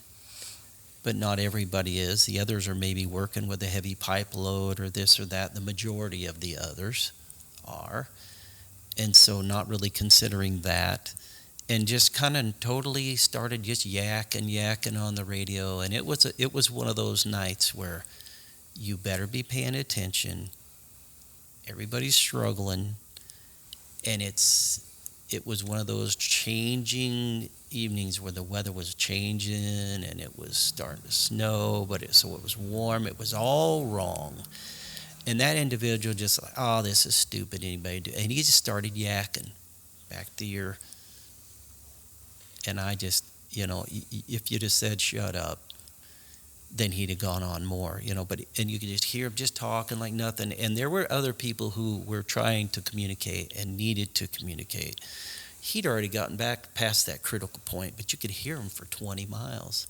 but not everybody is. The others are maybe working with a heavy pipe load or this or that. The majority of the others are, and so not really considering that. And just kind of totally started just yakking on the radio. And it was one of those nights where you better be paying attention. Everybody's struggling. And it was one of those changing evenings where the weather was changing and it was starting to snow, so it was warm. It was all wrong. And that individual just like, oh, this is stupid. Anybody do? And he just started yakking back to your... And I just, if you'd have said shut up, then he'd have gone on more, and you could just hear him just talking like nothing. And there were other people who were trying to communicate and needed to communicate. He'd already gotten back past that critical point, but you could hear him for 20 miles.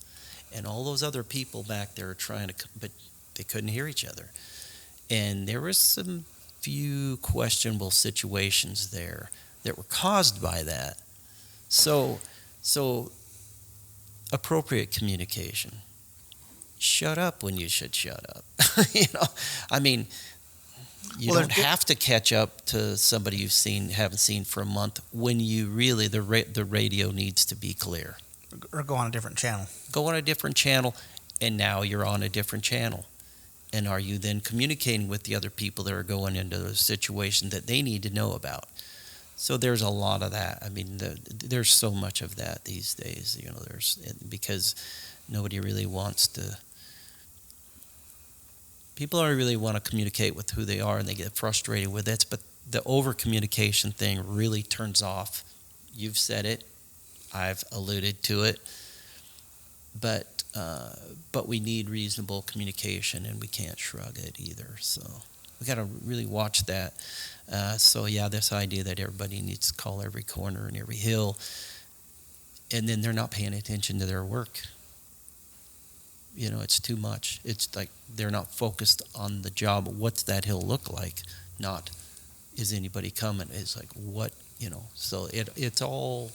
And all those other people back there trying to, but they couldn't hear each other. And there was some few questionable situations there that were caused by that. So appropriate communication. Shut up when you should shut up. You don't have to catch up to somebody haven't seen for a month when you really, the radio needs to be clear. Or go on a different channel. Go on a different channel, and now you're on a different channel. And are you then communicating with the other people that are going into a situation that they need to know about? So there's a lot of that. There's so much of that these days. Because nobody really wants to. People don't really want to communicate with who they are, and they get frustrated with it. But the over communication thing really turns off. You've said it. I've alluded to it. But we need reasonable communication, and we can't shrug it either. So we got to really watch that. This idea that everybody needs to call every corner and every hill, and then they're not paying attention to their work. It's too much. It's like they're not focused on the job. What's that hill look like? Not, is anybody coming? It's like, what, So it's all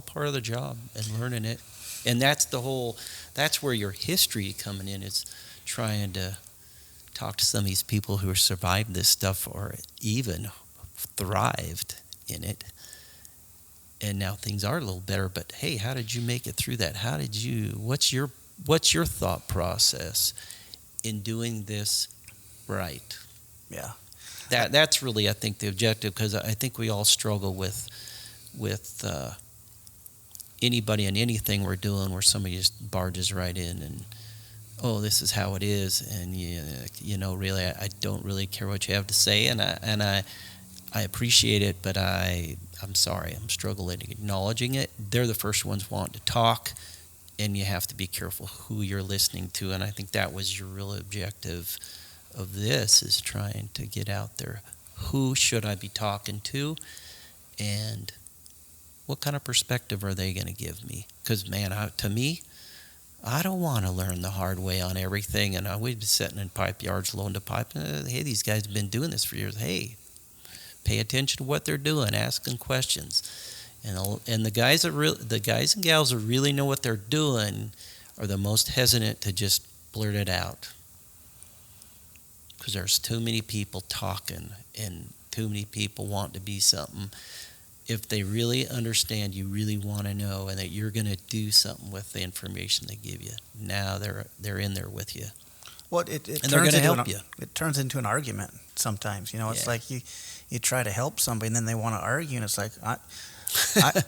part of the job and learning it. And that's where your history coming in is trying to talk to some of these people who have survived this stuff or even thrived in it. And now things are a little better, but hey, how did you make it through that? What's your thought process in doing this right? Yeah. That's really, I think, the objective, because I think we all struggle with anybody and anything we're doing where somebody just barges right in and, oh, this is how it is, and really, I don't really care what you have to say, and I appreciate it, but I'm sorry, I'm struggling acknowledging it. They're the first ones wanting to talk, and you have to be careful who you're listening to, and I think that was your real objective of this, is trying to get out there. Who should I be talking to, and what kind of perspective are they going to give me? Because, man, to me, I don't want to learn the hard way on everything. And we'd be sitting in pipe yards loading the pipe. Hey, these guys have been doing this for years. Hey, pay attention to what they're doing, asking questions. And the guys and gals that really know what they're doing are the most hesitant to just blurt it out, because there's too many people talking and too many people want to be something. If they really understand you really want to know and that you're going to do something with the information they give you, now they're in there with you. Well, and they're going to help you. It turns into an argument sometimes. It's like you try to help somebody and then they want to argue, and it's like,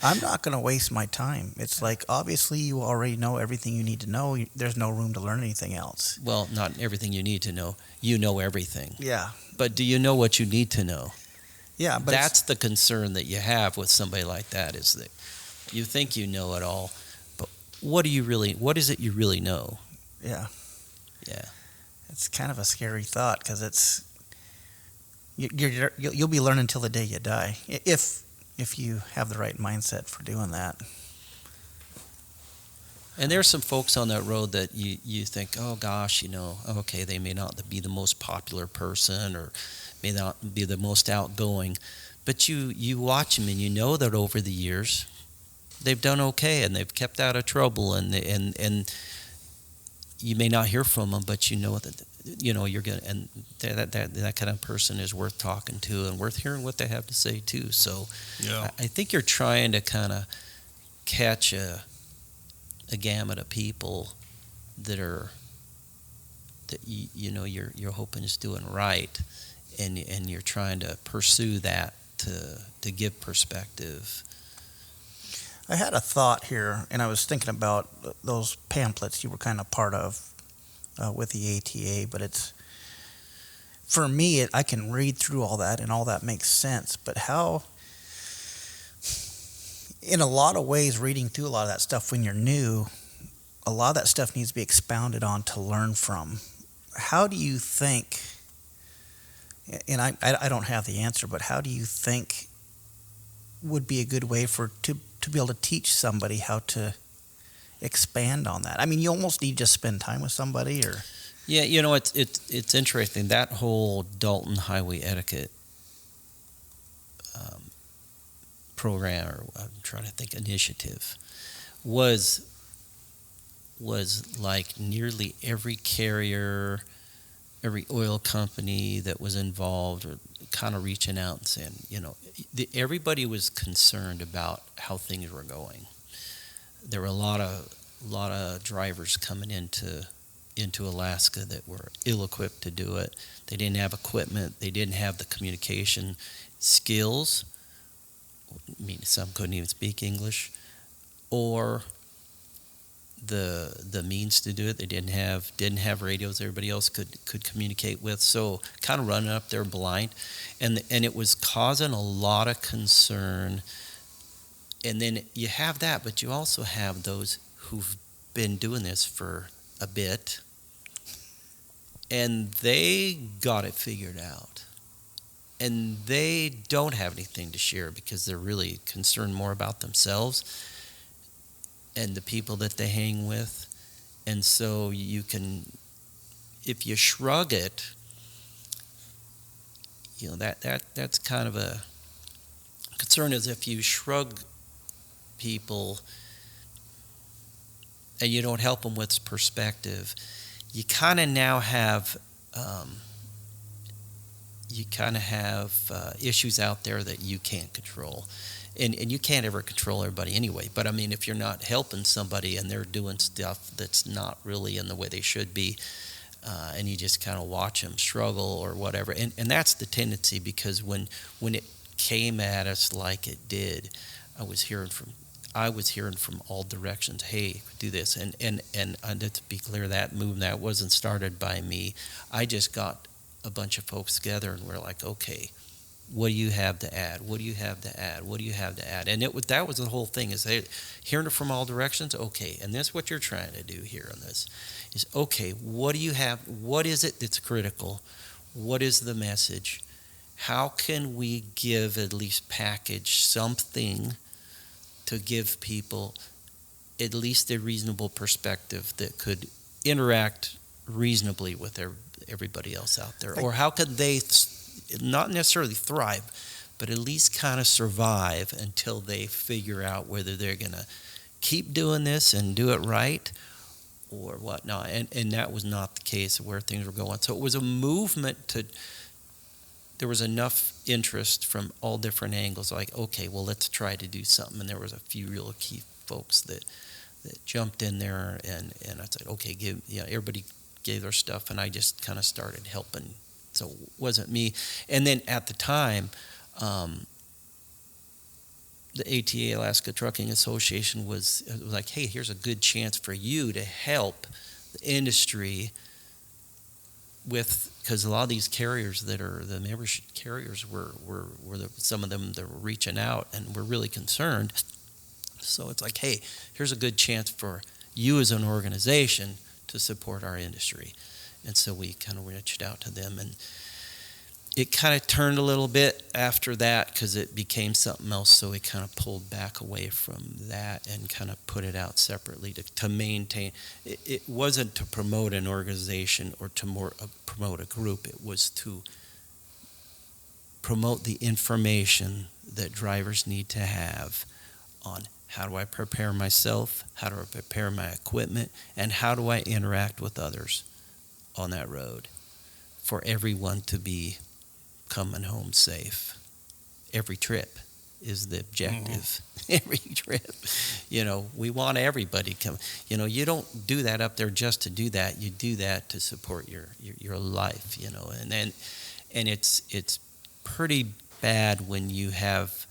I'm not going to waste my time. It's like, obviously you already know everything you need to know. There's no room to learn anything else. Well, not everything you need to know. You know everything. Yeah. But do you know what you need to know? Yeah, but that's the concern that you have with somebody like that, is that you think you know it all, but what is it you really know? Yeah. Yeah. It's kind of a scary thought, because you'll be learning till the day you die, if you have the right mindset for doing that. And there's some folks on that road that you think, oh gosh, okay, they may not be the most popular person or may not be the most outgoing, but you watch them and you know that over the years they've done okay and they've kept out of trouble, and you may not hear from them, but you know that you're gonna, and that kind of person is worth talking to and worth hearing what they have to say too. So Yeah. I think you're trying to kind of catch a gamut of people that you're hoping is doing right, and you're trying to pursue that to give perspective. I had a thought here, and I was thinking about those pamphlets you were kind of part of with the ATA, but it's, for me, I can read through all that and all that makes sense, but how, in a lot of ways, reading through a lot of that stuff when you're new, a lot of that stuff needs to be expounded on to learn from. How do you think, and I don't have the answer, but how do you think would be a good way to be able to teach somebody how to expand on that? I mean, you almost need to spend time with somebody, or... Yeah, it's interesting. That whole Dalton Highway etiquette program, or I'm trying to think, initiative, was like nearly every carrier, every oil company that was involved, or kind of reaching out and saying, everybody was concerned about how things were going. There were a lot of drivers coming into Alaska that were ill-equipped to do it. They didn't have equipment. They didn't have the communication skills. I mean, some couldn't even speak English, or the means to do it. They didn't have radios everybody else could communicate with. So kind of running up there blind, and it was causing a lot of concern. And then you have that, but you also have those who've been doing this for a bit, and they got it figured out, and they don't have anything to share because they're really concerned more about themselves and the people that they hang with. And so you can, if you shrug it, that's kind of a concern, is if you shrug people and you don't help them with perspective, you kind of now have issues out there that you can't control, and you can't ever control everybody anyway. But I mean, if you're not helping somebody and they're doing stuff that's not really in the way they should be, and you just kind of watch them struggle or whatever, and that's the tendency, because when it came at us like it did, I was hearing from all directions, hey, do this. And to be clear, that move, that wasn't started by me. I just got a bunch of folks together and we're like, okay, what do you have to add? What do you have to add? What do you have to add? And that was the whole thing, is hearing it from all directions, okay, and this is what you're trying to do here on this, is, okay, what do you have? What is it that's critical? What is the message? How can we at least package something to give people at least a reasonable perspective that could interact reasonably with everybody else out there? Or how could they not necessarily thrive, but at least kind of survive until they figure out whether they're going to keep doing this and do it right or whatnot. And that was not the case of where things were going. So it was a movement there was enough interest from all different angles, like, okay, well, let's try to do something. And there was a few real key folks that jumped in there, and I said, okay, everybody gave their stuff, and I just kind of started helping. So it wasn't me. And then at the time, the ATA, Alaska Trucking Association, was like, hey, here's a good chance for you to help the industry because a lot of these carriers that are the membership carriers were some of them that were reaching out and were really concerned. So it's like, hey, here's a good chance for you as an organization to support our industry. And so we kind of reached out to them, and it kind of turned a little bit after that because it became something else. So we kind of pulled back away from that and kind of put it out separately to maintain. It wasn't to promote an organization or to promote a group. It was to promote the information that drivers need to have on how do I prepare myself, how do I prepare my equipment, and how do I interact with others on that road for everyone to be coming home safe. Every trip is the objective. Every trip. We want everybody to come. You don't do that up there just to do that. You do that to support your life, and it's pretty bad when you have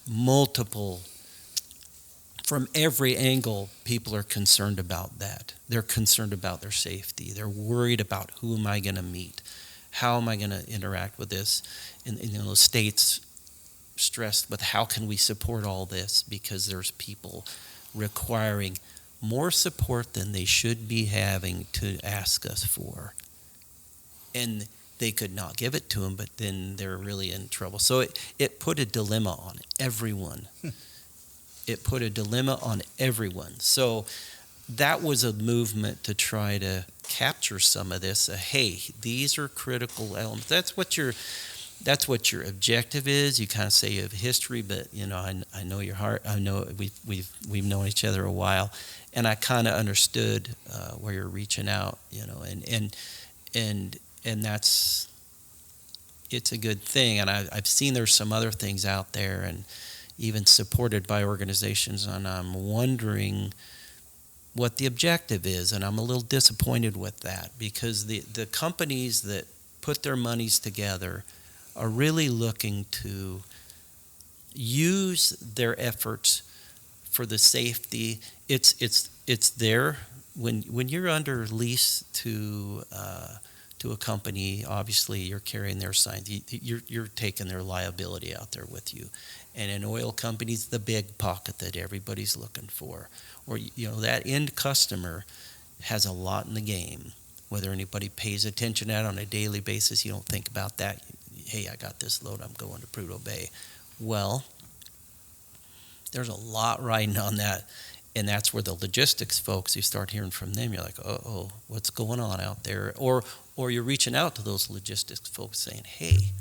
multiple. From every angle, people are concerned about that. They're concerned about their safety. They're worried about who am I going to meet? How am I going to interact with this? And the state's stressed with how can we support all this, because there's people requiring more support than they should be having to ask us for. And they could not give it to them, but then they're really in trouble. So it put a dilemma on everyone. It put a dilemma on everyone. So that was a movement to try to capture some of this. Hey, these are critical elements. That's what your objective is. You kind of say you have history, but I know your heart. I know we've known each other a while, and I kind of understood where you're reaching out. And that's it's a good thing. And I've seen there's some other things out there, and even supported by organizations, and I'm wondering what the objective is, and I'm a little disappointed with that, because the companies that put their monies together are really looking to use their efforts for the safety. It's there when you're under lease to a company. Obviously, you're carrying their signs. You're taking their liability out there with you. And in oil companies, the big pocket that everybody's looking for, or that end customer has a lot in the game. Whether anybody pays attention to that on a daily basis, you don't think about that. Hey, I got this load, I'm going to Prudhoe Bay. Well, there's a lot riding on that, and that's where the logistics folks, you start hearing from them, you're like, oh, what's going on out there? Or you're reaching out to those logistics folks saying, hey,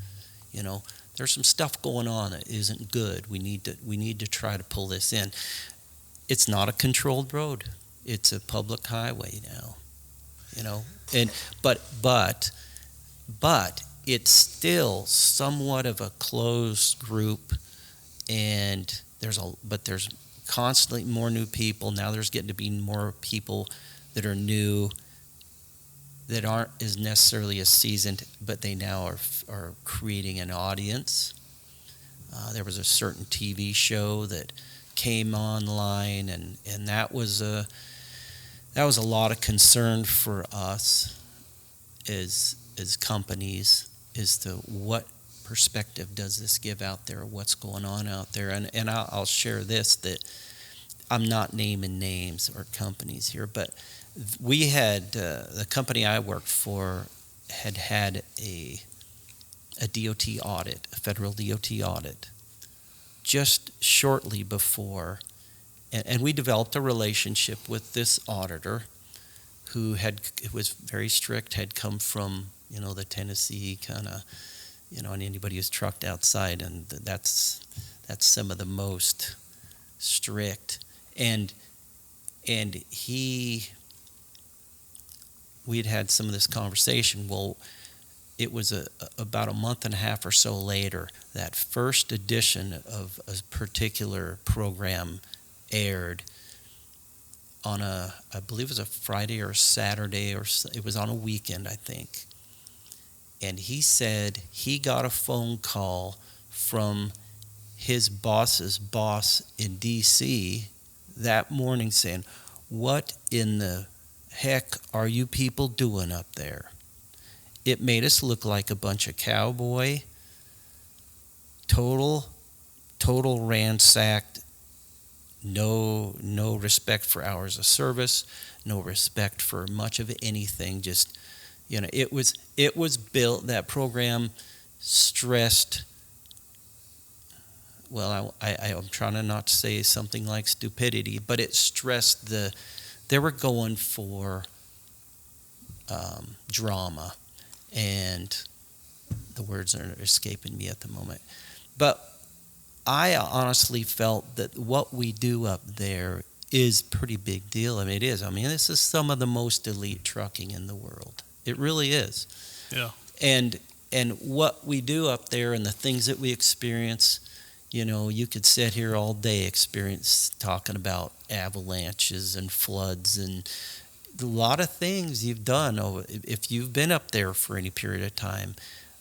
there's some stuff going on that isn't good. We need to try to pull this in. It's not a controlled road. It's a public highway now. But it's still somewhat of a closed group, and there's constantly more new people. Now there's getting to be more people that are new, that aren't as necessarily as seasoned, but they now are creating an audience. There was a certain TV show that came online, and that was a lot of concern for us as companies as to what perspective does this give out there, what's going on out there. And I'll share this, that I'm not naming names or companies here, but we had the company I worked for had a DOT audit, a federal DOT audit, just shortly before, and we developed a relationship with this auditor who was very strict, had come from the Tennessee kind of and anybody who's trucked outside, and that's some of the most strict. And we'd had some of this conversation. Well, it was about a month and a half or so later, that first edition of a particular program aired on I believe it was a Friday or a Saturday, or it was on a weekend, I think. And he said he got a phone call from his boss's boss in D.C. that morning saying, "What in the heck are you people doing up there?" It made us look like a bunch of cowboy, total ransacked, no respect for hours of service, no respect for much of anything. Just, it was built, that program stressed, well, I'm trying to not say something like stupidity, but it stressed they were going for drama. And the words are escaping me at the moment. But I honestly felt that what we do up there is pretty big deal. I mean, it is. I mean, this is some of the most elite trucking in the world. It really is. Yeah. And what we do up there and the things that we experience, you could sit here all day talking about avalanches and floods and a lot of things you've done. If you've been up there for any period of time,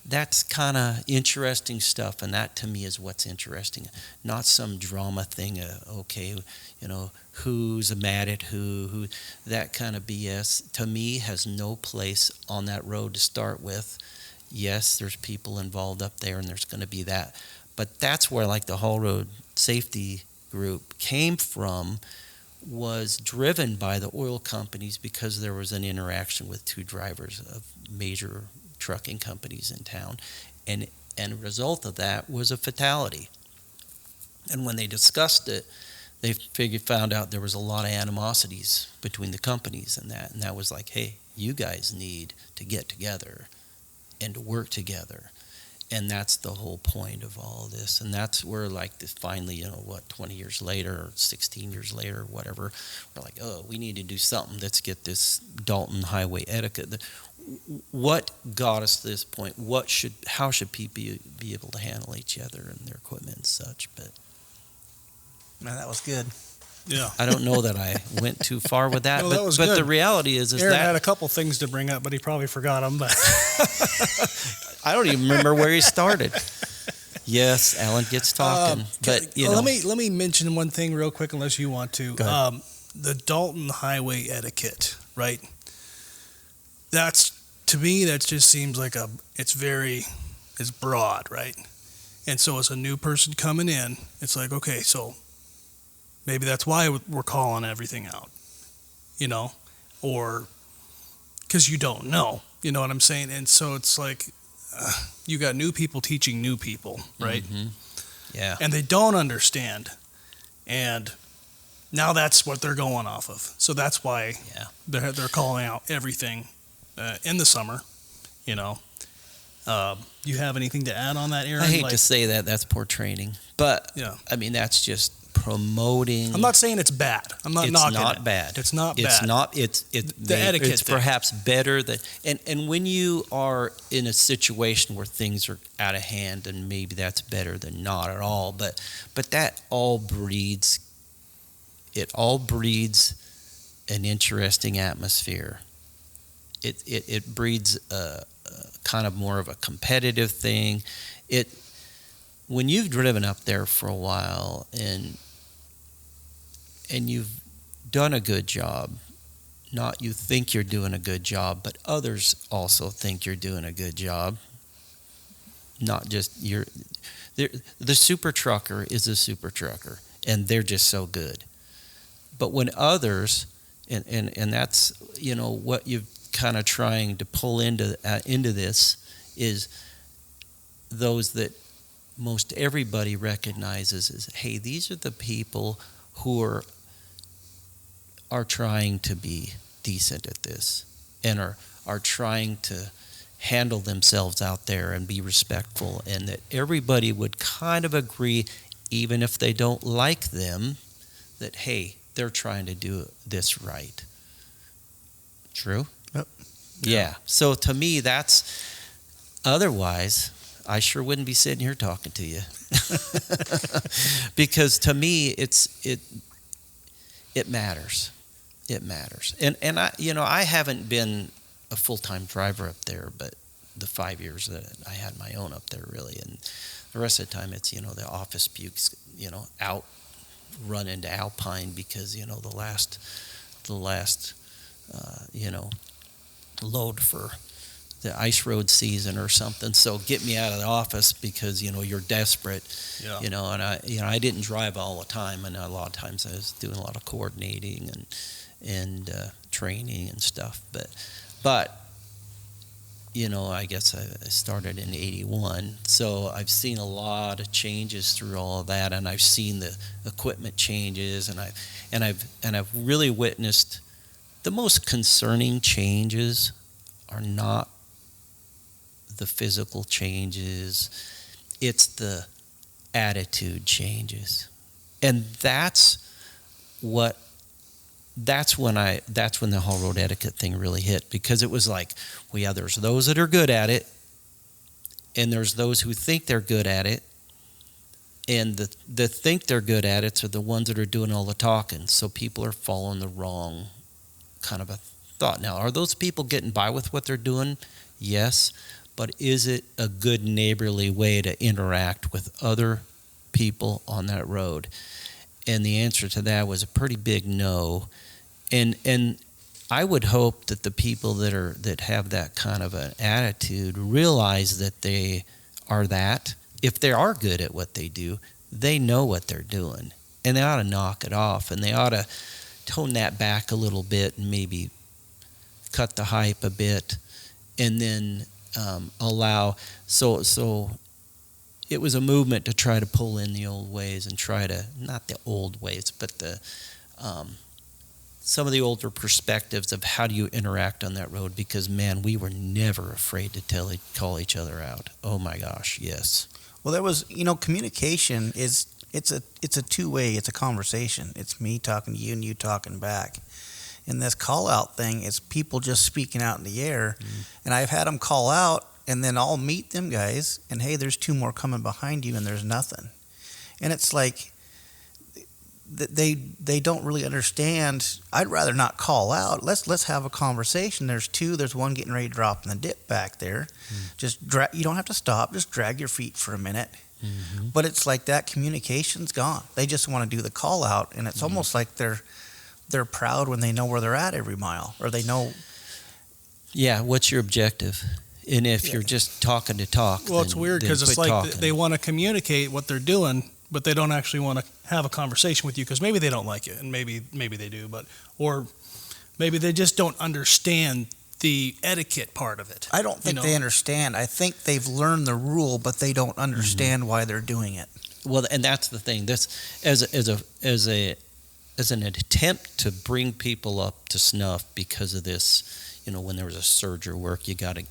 that's kind of interesting stuff, and that to me is what's interesting, not some drama thing. Who's mad at who, that kind of BS to me has no place on that road to start with. Yes, there's people involved up there, and there's going to be that, but that's where like the Haul Road Safety Group came from, was driven by the oil companies because there was an interaction with two drivers of major trucking companies in town, and a result of that was a fatality. And when they discussed it, they found out there was a lot of animosities between the companies, and that was like, hey, you guys need to get together and to work together. And that's the whole point of all of this. And that's where, finally, 20 years later, or 16 years later, or whatever, we're like, oh, we need to do something. Let's get this Dalton Highway etiquette. What got us to this point? How should people be able to handle each other and their equipment and such? But Man, that was good. Yeah. I don't know that I went too far with that. No, but that was but good. the reality is Aaron that had a couple things to bring up, but he probably forgot them. But I don't even remember where he started. Yes, Alan gets talking, but let me mention one thing real quick, unless you want to. Go ahead. The Dalton Highway etiquette, right? To me, that just seems like it's broad, right? And so as a new person coming in, it's like, okay, so maybe that's why we're calling everything out, or because you don't know, you know what I'm saying? And so it's like, you got new people teaching new people, right? Mm-hmm. Yeah. And they don't understand. And now that's what they're going off of. So that's why they're calling out everything in the summer, You have anything to add on that, Aaron? I hate to say that's poor training, but I mean, that's just promoting. I'm not saying it's bad. I'm not knocking it. It's not bad. It's not bad. It's not. The etiquette It's thing. perhaps better than. And when you are in a situation where things are out of hand, and maybe that's better than not at all. But that all breeds. It all breeds an interesting atmosphere. It breeds a kind of more of a competitive thing. When you've driven up there for a while and you've done a good job, not you think you're doing a good job, but others also think you're doing a good job. Not just the super trucker is a super trucker, and they're just so good. But when others, and that's what you're kind of trying to pull into this is those that most everybody recognizes as, hey, these are the people who are trying to be decent at this and are trying to handle themselves out there and be respectful, and that everybody would kind of agree, even if they don't like them, that, hey, they're trying to do this right. True? Yep. Yeah. So to me, that's, otherwise, I sure wouldn't be sitting here talking to you. Because to me, it matters. It matters. And I haven't been a full-time driver up there, but the 5 years that I had my own up there, really, and the rest of the time it's, the office bukes, out run into Alpine because, the last load for the ice road season or something. So get me out of the office because, you're desperate, and I didn't drive all the time. And a lot of times I was doing a lot of coordinating and training and stuff. But I guess I started in 81. So I've seen a lot of changes through all of that. And I've seen the equipment changes, and I've really witnessed the most concerning changes are not the physical changes, it's the attitude changes. And that's when the whole road etiquette thing really hit, because it was like, well, yeah, there's those that are good at it, and there's those who think they're good at it, and the think they're good at it are the ones that are doing all the talking. So people are following the wrong kind of a thought. Now, are those people getting by with what they're doing? Yes. But is it a good neighborly way to interact with other people on that road? And the answer to that was a pretty big no. And I would hope that the people that have that kind of an attitude realize that they are that. If they are good at what they do, they know what they're doing. And they ought to knock it off, and they ought to tone that back a little bit and maybe cut the hype a bit, and then allow. So it was a movement to try to pull in the old ways and try to, not the old ways, but some of the older perspectives of how do you interact on that road, because, man, we were never afraid to call each other out. Oh, my gosh, yes. Well, there was, communication it's a two-way, it's a conversation. It's me talking to you and you talking back. And this call-out thing is people just speaking out in the air. And I've had them call out, and then I'll meet them guys, and, hey, there's two more coming behind you, and there's nothing. And it's like they don't really understand. I'd rather not call out. Let's have a conversation. There's two. There's one getting ready to drop in the dip back there. Just you don't have to stop. Just drag your feet for a minute. Mm-hmm. But it's like that communication's gone. They just want to do the call out, and it's almost like they're proud when they know where they're at every mile, or they know. Yeah, what's your objective? And if you're just talking to talk, well, it's weird because it's like they want to communicate what they're doing, but they don't actually want to have a conversation with you because maybe they don't like it, and maybe they do, or maybe they just don't understand the etiquette part of it. I don't think they understand. I think they've learned the rule, but they don't understand why they're doing it. Well, and that's the thing. This as an attempt to bring people up to snuff because of this. When there was a surge or work, you gotta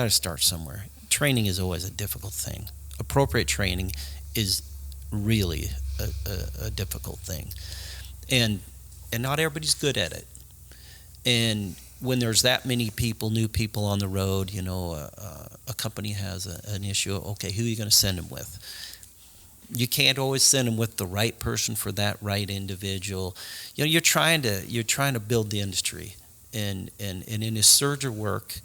start somewhere. Training is always a difficult thing. Appropriate training is really a difficult thing, and not everybody's good at it. And when there's that many new people on the road, a company has an issue. Okay, who are you going to send them with? You can't always send them with the right person for that right individual. You're trying to build the industry. And in his surge of work,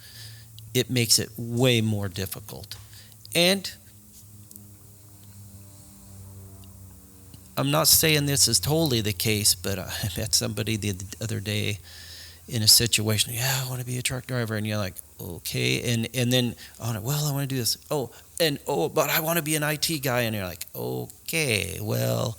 it makes it way more difficult. And I'm not saying this is totally the case, but I met somebody the other day in a situation. Yeah, I want to be a truck driver, and you're like, okay, and then I want to do this. But I want to be an IT guy, and you're like, okay, well,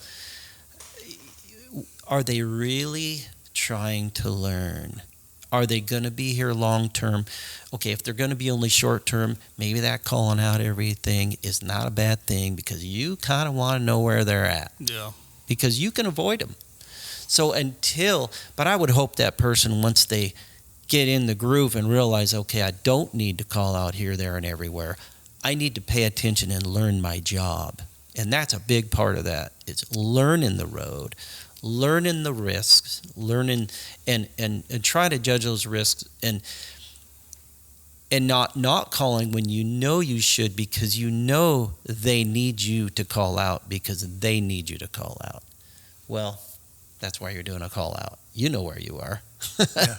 are they really trying to learn? Are they going to be here long term? Okay, if they're going to be only short term, maybe that calling out everything is not a bad thing because you kind of want to know where they're at. Yeah. Because you can avoid them. So but I would hope that person, once they get in the groove and realize, okay, I don't need to call out here, there, and everywhere. I need to pay attention and learn my job. And that's a big part of that. It's learning the road, learning the risks, learning and trying to judge those risks and not calling when you know you should, because you know they need you to call out because they need you to call out. Well, that's why you're doing a call out. You know where you are. Yeah.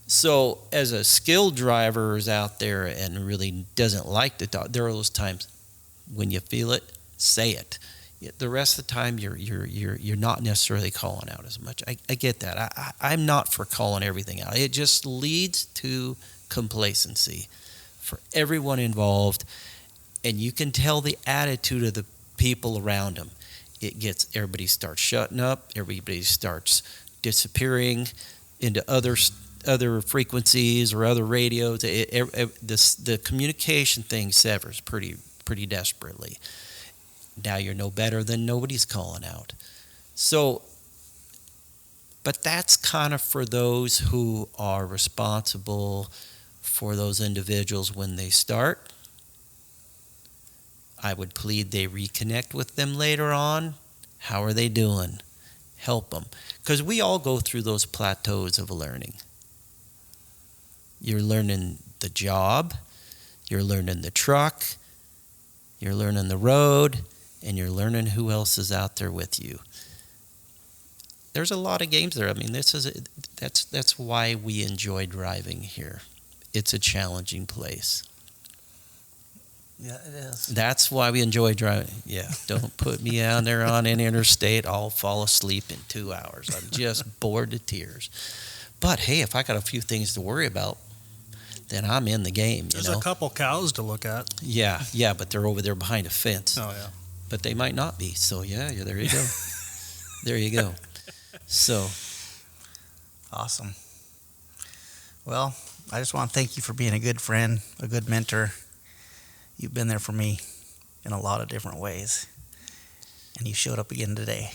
So as a skilled driver is out there and really doesn't like to talk, there are those times when you feel it, say it. The rest of the time you're not necessarily calling out as much. I get that. I'm not for calling everything out. It just leads to complacency for everyone involved, and you can tell the attitude of the people around them. Everybody starts shutting up, everybody starts disappearing into other frequencies or other radios. The communication thing severs pretty desperately. Now you're no better than nobody's calling out. So, but that's kind of for those who are responsible for those individuals when they start. I would plead they reconnect with them later on. How are they doing? Help them. Because we all go through those plateaus of learning. You're learning the job, you're learning the truck, you're learning the road, and you're learning who else is out there with you. There's a lot of games there. I mean, that's why we enjoy driving here. It's a challenging place. Yeah, it is. That's why we enjoy driving. Yeah, don't put me out there on an interstate. I'll fall asleep in 2 hours. I'm just bored to tears. But hey, if I got a few things to worry about, then I'm in the game. There's a couple cows to look at. Yeah, but they're over there behind a fence. Oh, yeah. But they might not be. So yeah, there you go. There you go. So. Awesome. Well, I just want to thank you for being a good friend, a good mentor. You've been there for me in a lot of different ways. And you showed up again today.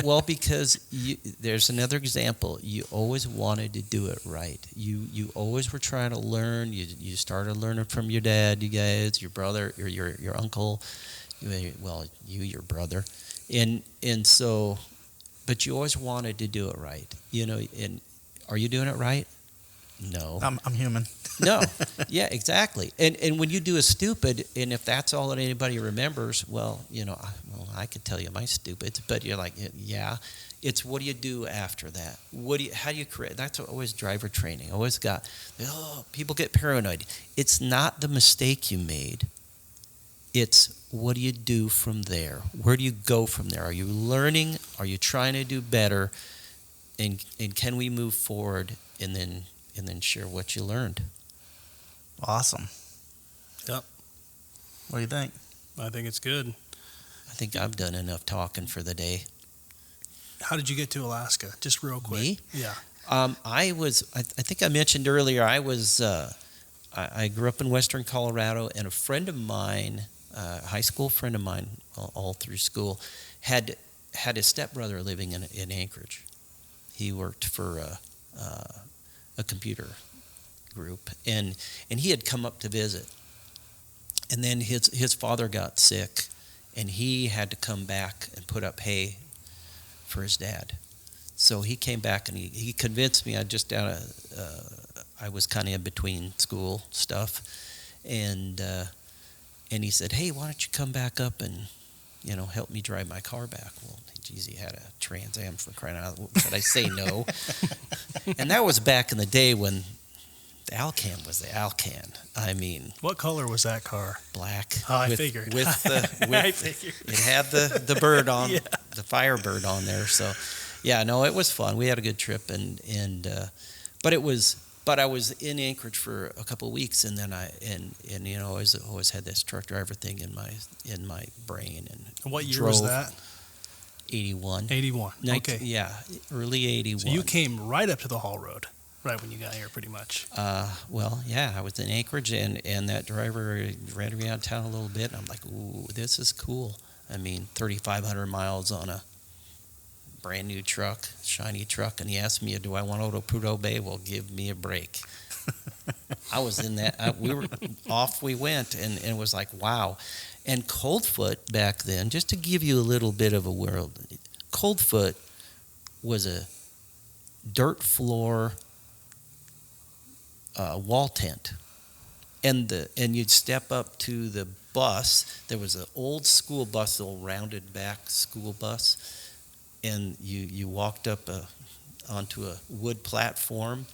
Well, because there's another example. You always wanted to do it right. You always were trying to learn. You started learning from your dad, you guys, your brother, your uncle. Your brother, and so, but you always wanted to do it right. And are you doing it right? No. I'm human. No. Yeah, exactly. And when you do a stupid, and if that's all that anybody remembers, I could tell you my stupids, but you're like, yeah. It's what do you do after that? How do you create? That's always driver training. Always got, people get paranoid. It's not the mistake you made. It's what do you do from there? Where do you go from there? Are you learning? Are you trying to do better? And can we move forward and then share what you learned? Awesome. Yep. What do you think? I think it's good. I think I've done enough talking for the day. How did you get to Alaska? Just real quick. Me? Yeah. I think I mentioned earlier, I grew up in western Colorado, and a friend of mine, a high school friend of mine, all through school, had a stepbrother living in Anchorage. He worked for a computer group, and he had come up to visit. And then his father got sick, and he had to come back and put up hay for his dad. So he came back, and he convinced me. I was kind of in between school stuff, and he said, "Hey, why don't you come back up and help me drive my car back?" Well, geez, he had a Trans Am, for crying out loud. Should I say no? And that was back in the day when the Alcan was the Alcan. I mean, what color was that car? Black. Oh, I figured. I figured. It had the bird on, yeah. The Firebird on there. So, yeah, no, it was fun. We had a good trip, but I was in Anchorage for a couple of weeks, and then I always had this truck driver thing in my brain. And what year was that? 81. 81. Okay. Yeah, early 81. So you came right up to the haul road, right when you got here, pretty much. Well, yeah, I was in Anchorage, and that driver ran me out of town a little bit, and I'm like, ooh, this is cool. I mean, 3,500 miles on a brand new truck, shiny truck, and he asked me, do I want to go to Prudhoe Bay? Well, give me a break. I was in that. Off we went, and it was like, wow. And Coldfoot back then, just to give you a little bit of a world, Coldfoot was a dirt floor wall tent. And you'd step up to the bus. There was an old school bus, the old rounded back school bus, and you walked up onto a wood platform,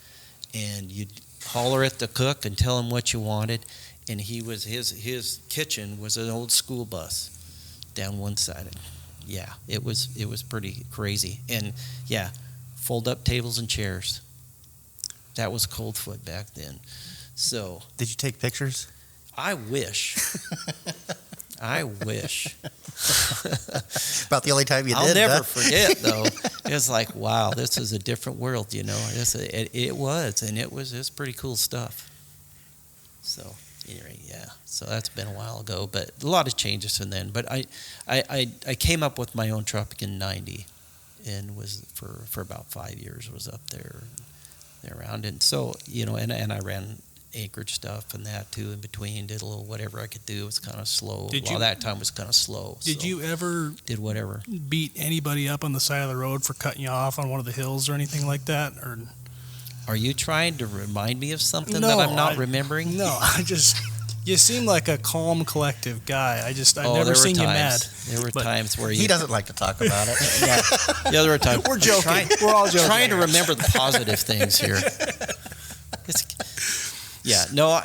and you'd holler at the cook and tell him what you wanted, and his kitchen was an old school bus down one side. Yeah, it was pretty crazy, and yeah, fold up tables and chairs. That was Coldfoot back then. So, did you take pictures? I wish. I wish. About the only time you did. I'll never forget, though. It's like, wow, this is a different world, you know. It was, and it's pretty cool stuff. So, anyway, yeah. So that's been a while ago, but a lot of changes since then. But I came up with my own truck in '90, and was for about 5 years was up there around, and so you know, and I ran acreage stuff and that too in between, did a little whatever I could do. It was kind of slow. That time was kind of slow. Did you ever did whatever beat anybody up on the side of the road for cutting you off on one of the hills or anything like that? Or are you trying to remind me of something No, that I'm not remembering? No, you seem like a calm, collective guy. I've never seen you mad. There were times where he doesn't like to talk about it. Yeah, there were times. We're joking. We're all joking. Trying to remember the positive things here. Yeah, no,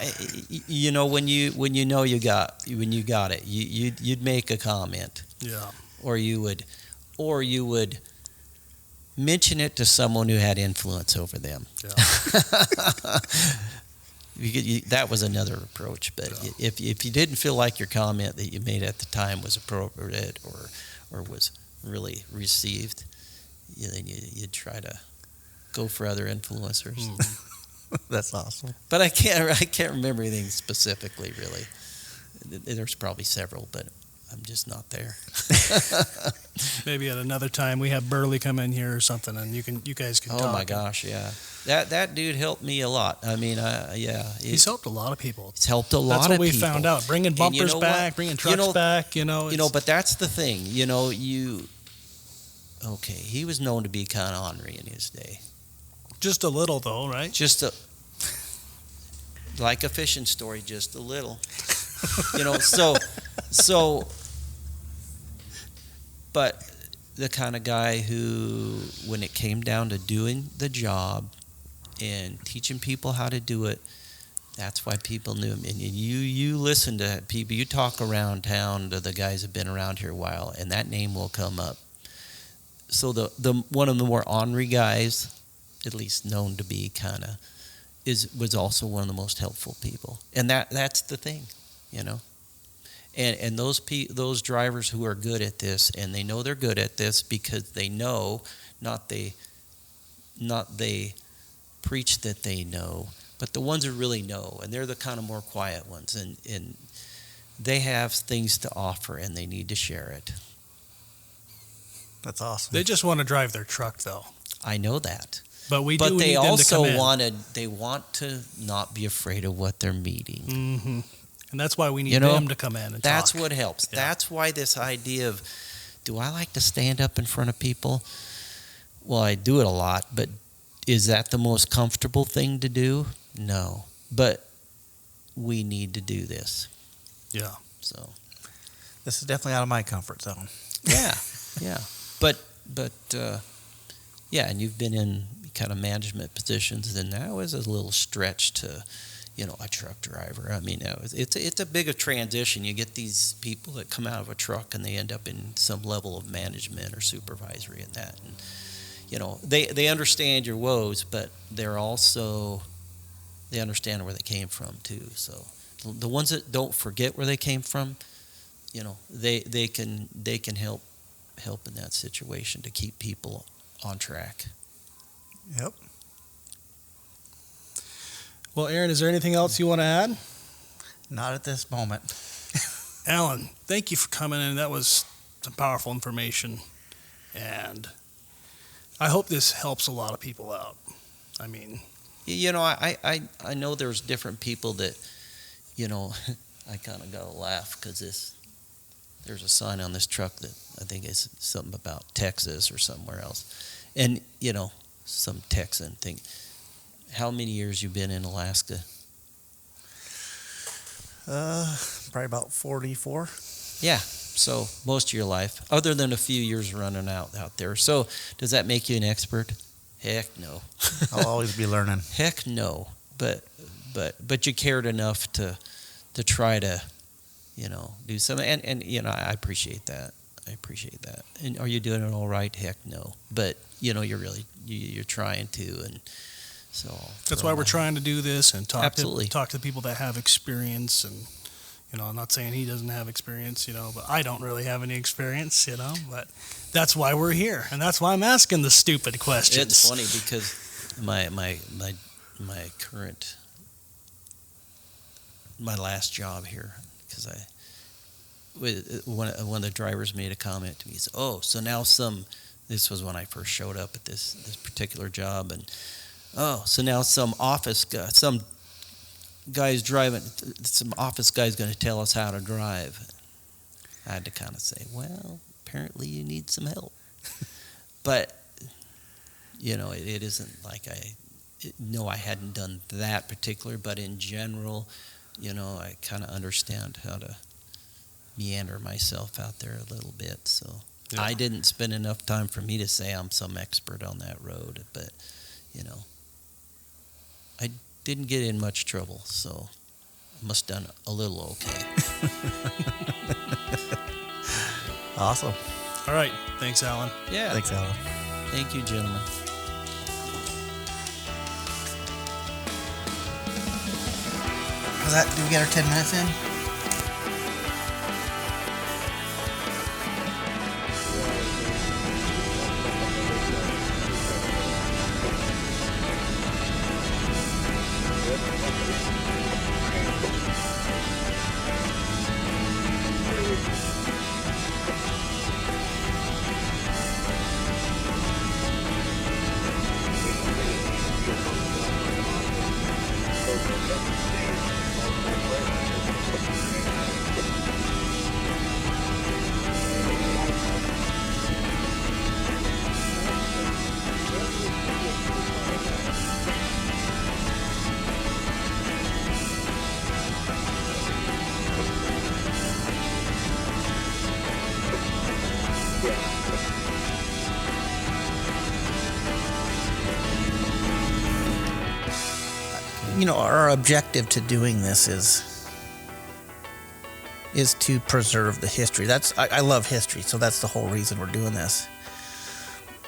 you know when you got it, you'd make a comment. Yeah. Or you would mention it to someone who had influence over them. Yeah. That was another approach. But yeah. if you didn't feel like your comment that you made at the time was appropriate or was really received, then you'd try to go for other influencers. Mm. That's awesome. But I can't remember anything specifically, really. There's probably several, but I'm just not there. Maybe at another time we have Burley come in here or something, and you guys can talk. Oh my gosh, yeah. That dude helped me a lot. I mean, yeah. He's helped a lot of people. He's helped a lot of people. That's what we found out. Bringing bumpers back, bringing trucks back. But that's the thing. Okay, he was known to be kind of ornery in his day. Just a little, though, right? Like a fishing story, just a little. But the kind of guy who, when it came down to doing the job and teaching people how to do it, that's why people knew him. And you listen to people, you talk around town to the guys who've been around here a while, and that name will come up. So the one of the more ornery guys, at least known to be kind of, was also one of the most helpful people, and that's the thing, And those drivers who are good at this, and they know they're good at this because they know, not they preach that they know, but the ones who really know, and they're the kind of more quiet ones, and they have things to offer, and they need to share it. That's awesome. They just want to drive their truck, though. I know that. But they also want to not be afraid of what they're meeting. Mm-hmm. And that's why we need them to come in and talk. That's what helps. Yeah. That's why this idea of, do I like to stand up in front of people? Well, I do it a lot, but is that the most comfortable thing to do? No. But we need to do this. Yeah. So this is definitely out of my comfort zone. Yeah. Yeah. But yeah, and you've been in kind of management positions, then that was a little stretch to, a truck driver. I mean, it's a big transition. You get these people that come out of a truck and they end up in some level of management or supervisory and that. And, they understand your woes, but they understand where they came from too. So the ones that don't forget where they came from, they can help in that situation to keep people on track. Yep. Well, Aaron, is there anything else you want to add? Not at this moment. Alan, thank you for coming in. That was some powerful information. And I hope this helps a lot of people out. I mean, You know, I know there's different people that, you know, I kind of got to laugh because there's a sign on this truck that I think is something about Texas or somewhere else. And, you know, some Texan think, how many years you been in Alaska? Probably about 44. Yeah, so most of your life, other than a few years running out there. So does that make you an expert? Heck no. I'll always be learning. Heck no. But you cared enough to try to, you know, do something. And you know, I appreciate that. And are you doing it all right? Heck no. But you know, you're trying to, and so that's why we're trying to do this and talk Absolutely. to people that have experience. And you know, I'm not saying he doesn't have experience, you know, but I don't really have any experience, you know. But that's why we're here, and that's why I'm asking the stupid questions. It's funny because my last job here, because one of the drivers made a comment to me. He said, "Oh, so now this was when I first showed up at this particular job, and so now some office guy's going to tell us how to drive." I had to kind of say, well, apparently you need some help. But, you know, it isn't like I hadn't done that particular, but in general, you know, I kind of understand how to meander myself out there a little bit. So yeah. I didn't spend enough time for me to say I'm some expert on that road, but, you know, I didn't get in much trouble, so I must have done a little okay. Awesome. All right. Thanks, Alan. Yeah. Thanks, Alan. Thank you, gentlemen. Did we get our 10 minutes in? You know, our objective to doing this is to preserve the history. I love history, so that's the whole reason we're doing this.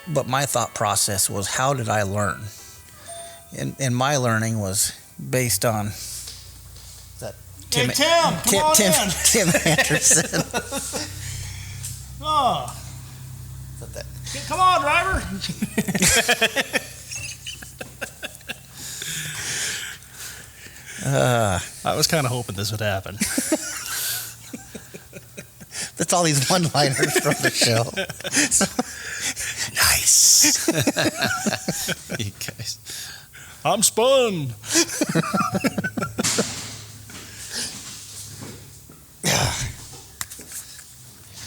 But my thought process was, how did I learn? And my learning was based on that Tim Anderson. Oh, come on, driver. I was kind of hoping this would happen. That's all these one-liners from the show. Nice. You guys. I'm spun.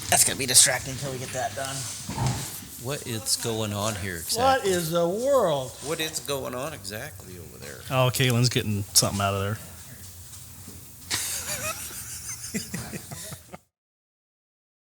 That's going to be distracting until we get that done. What is going on here exactly? What is the world? What is going on exactly over there? Oh, Caitlin's getting something out of there.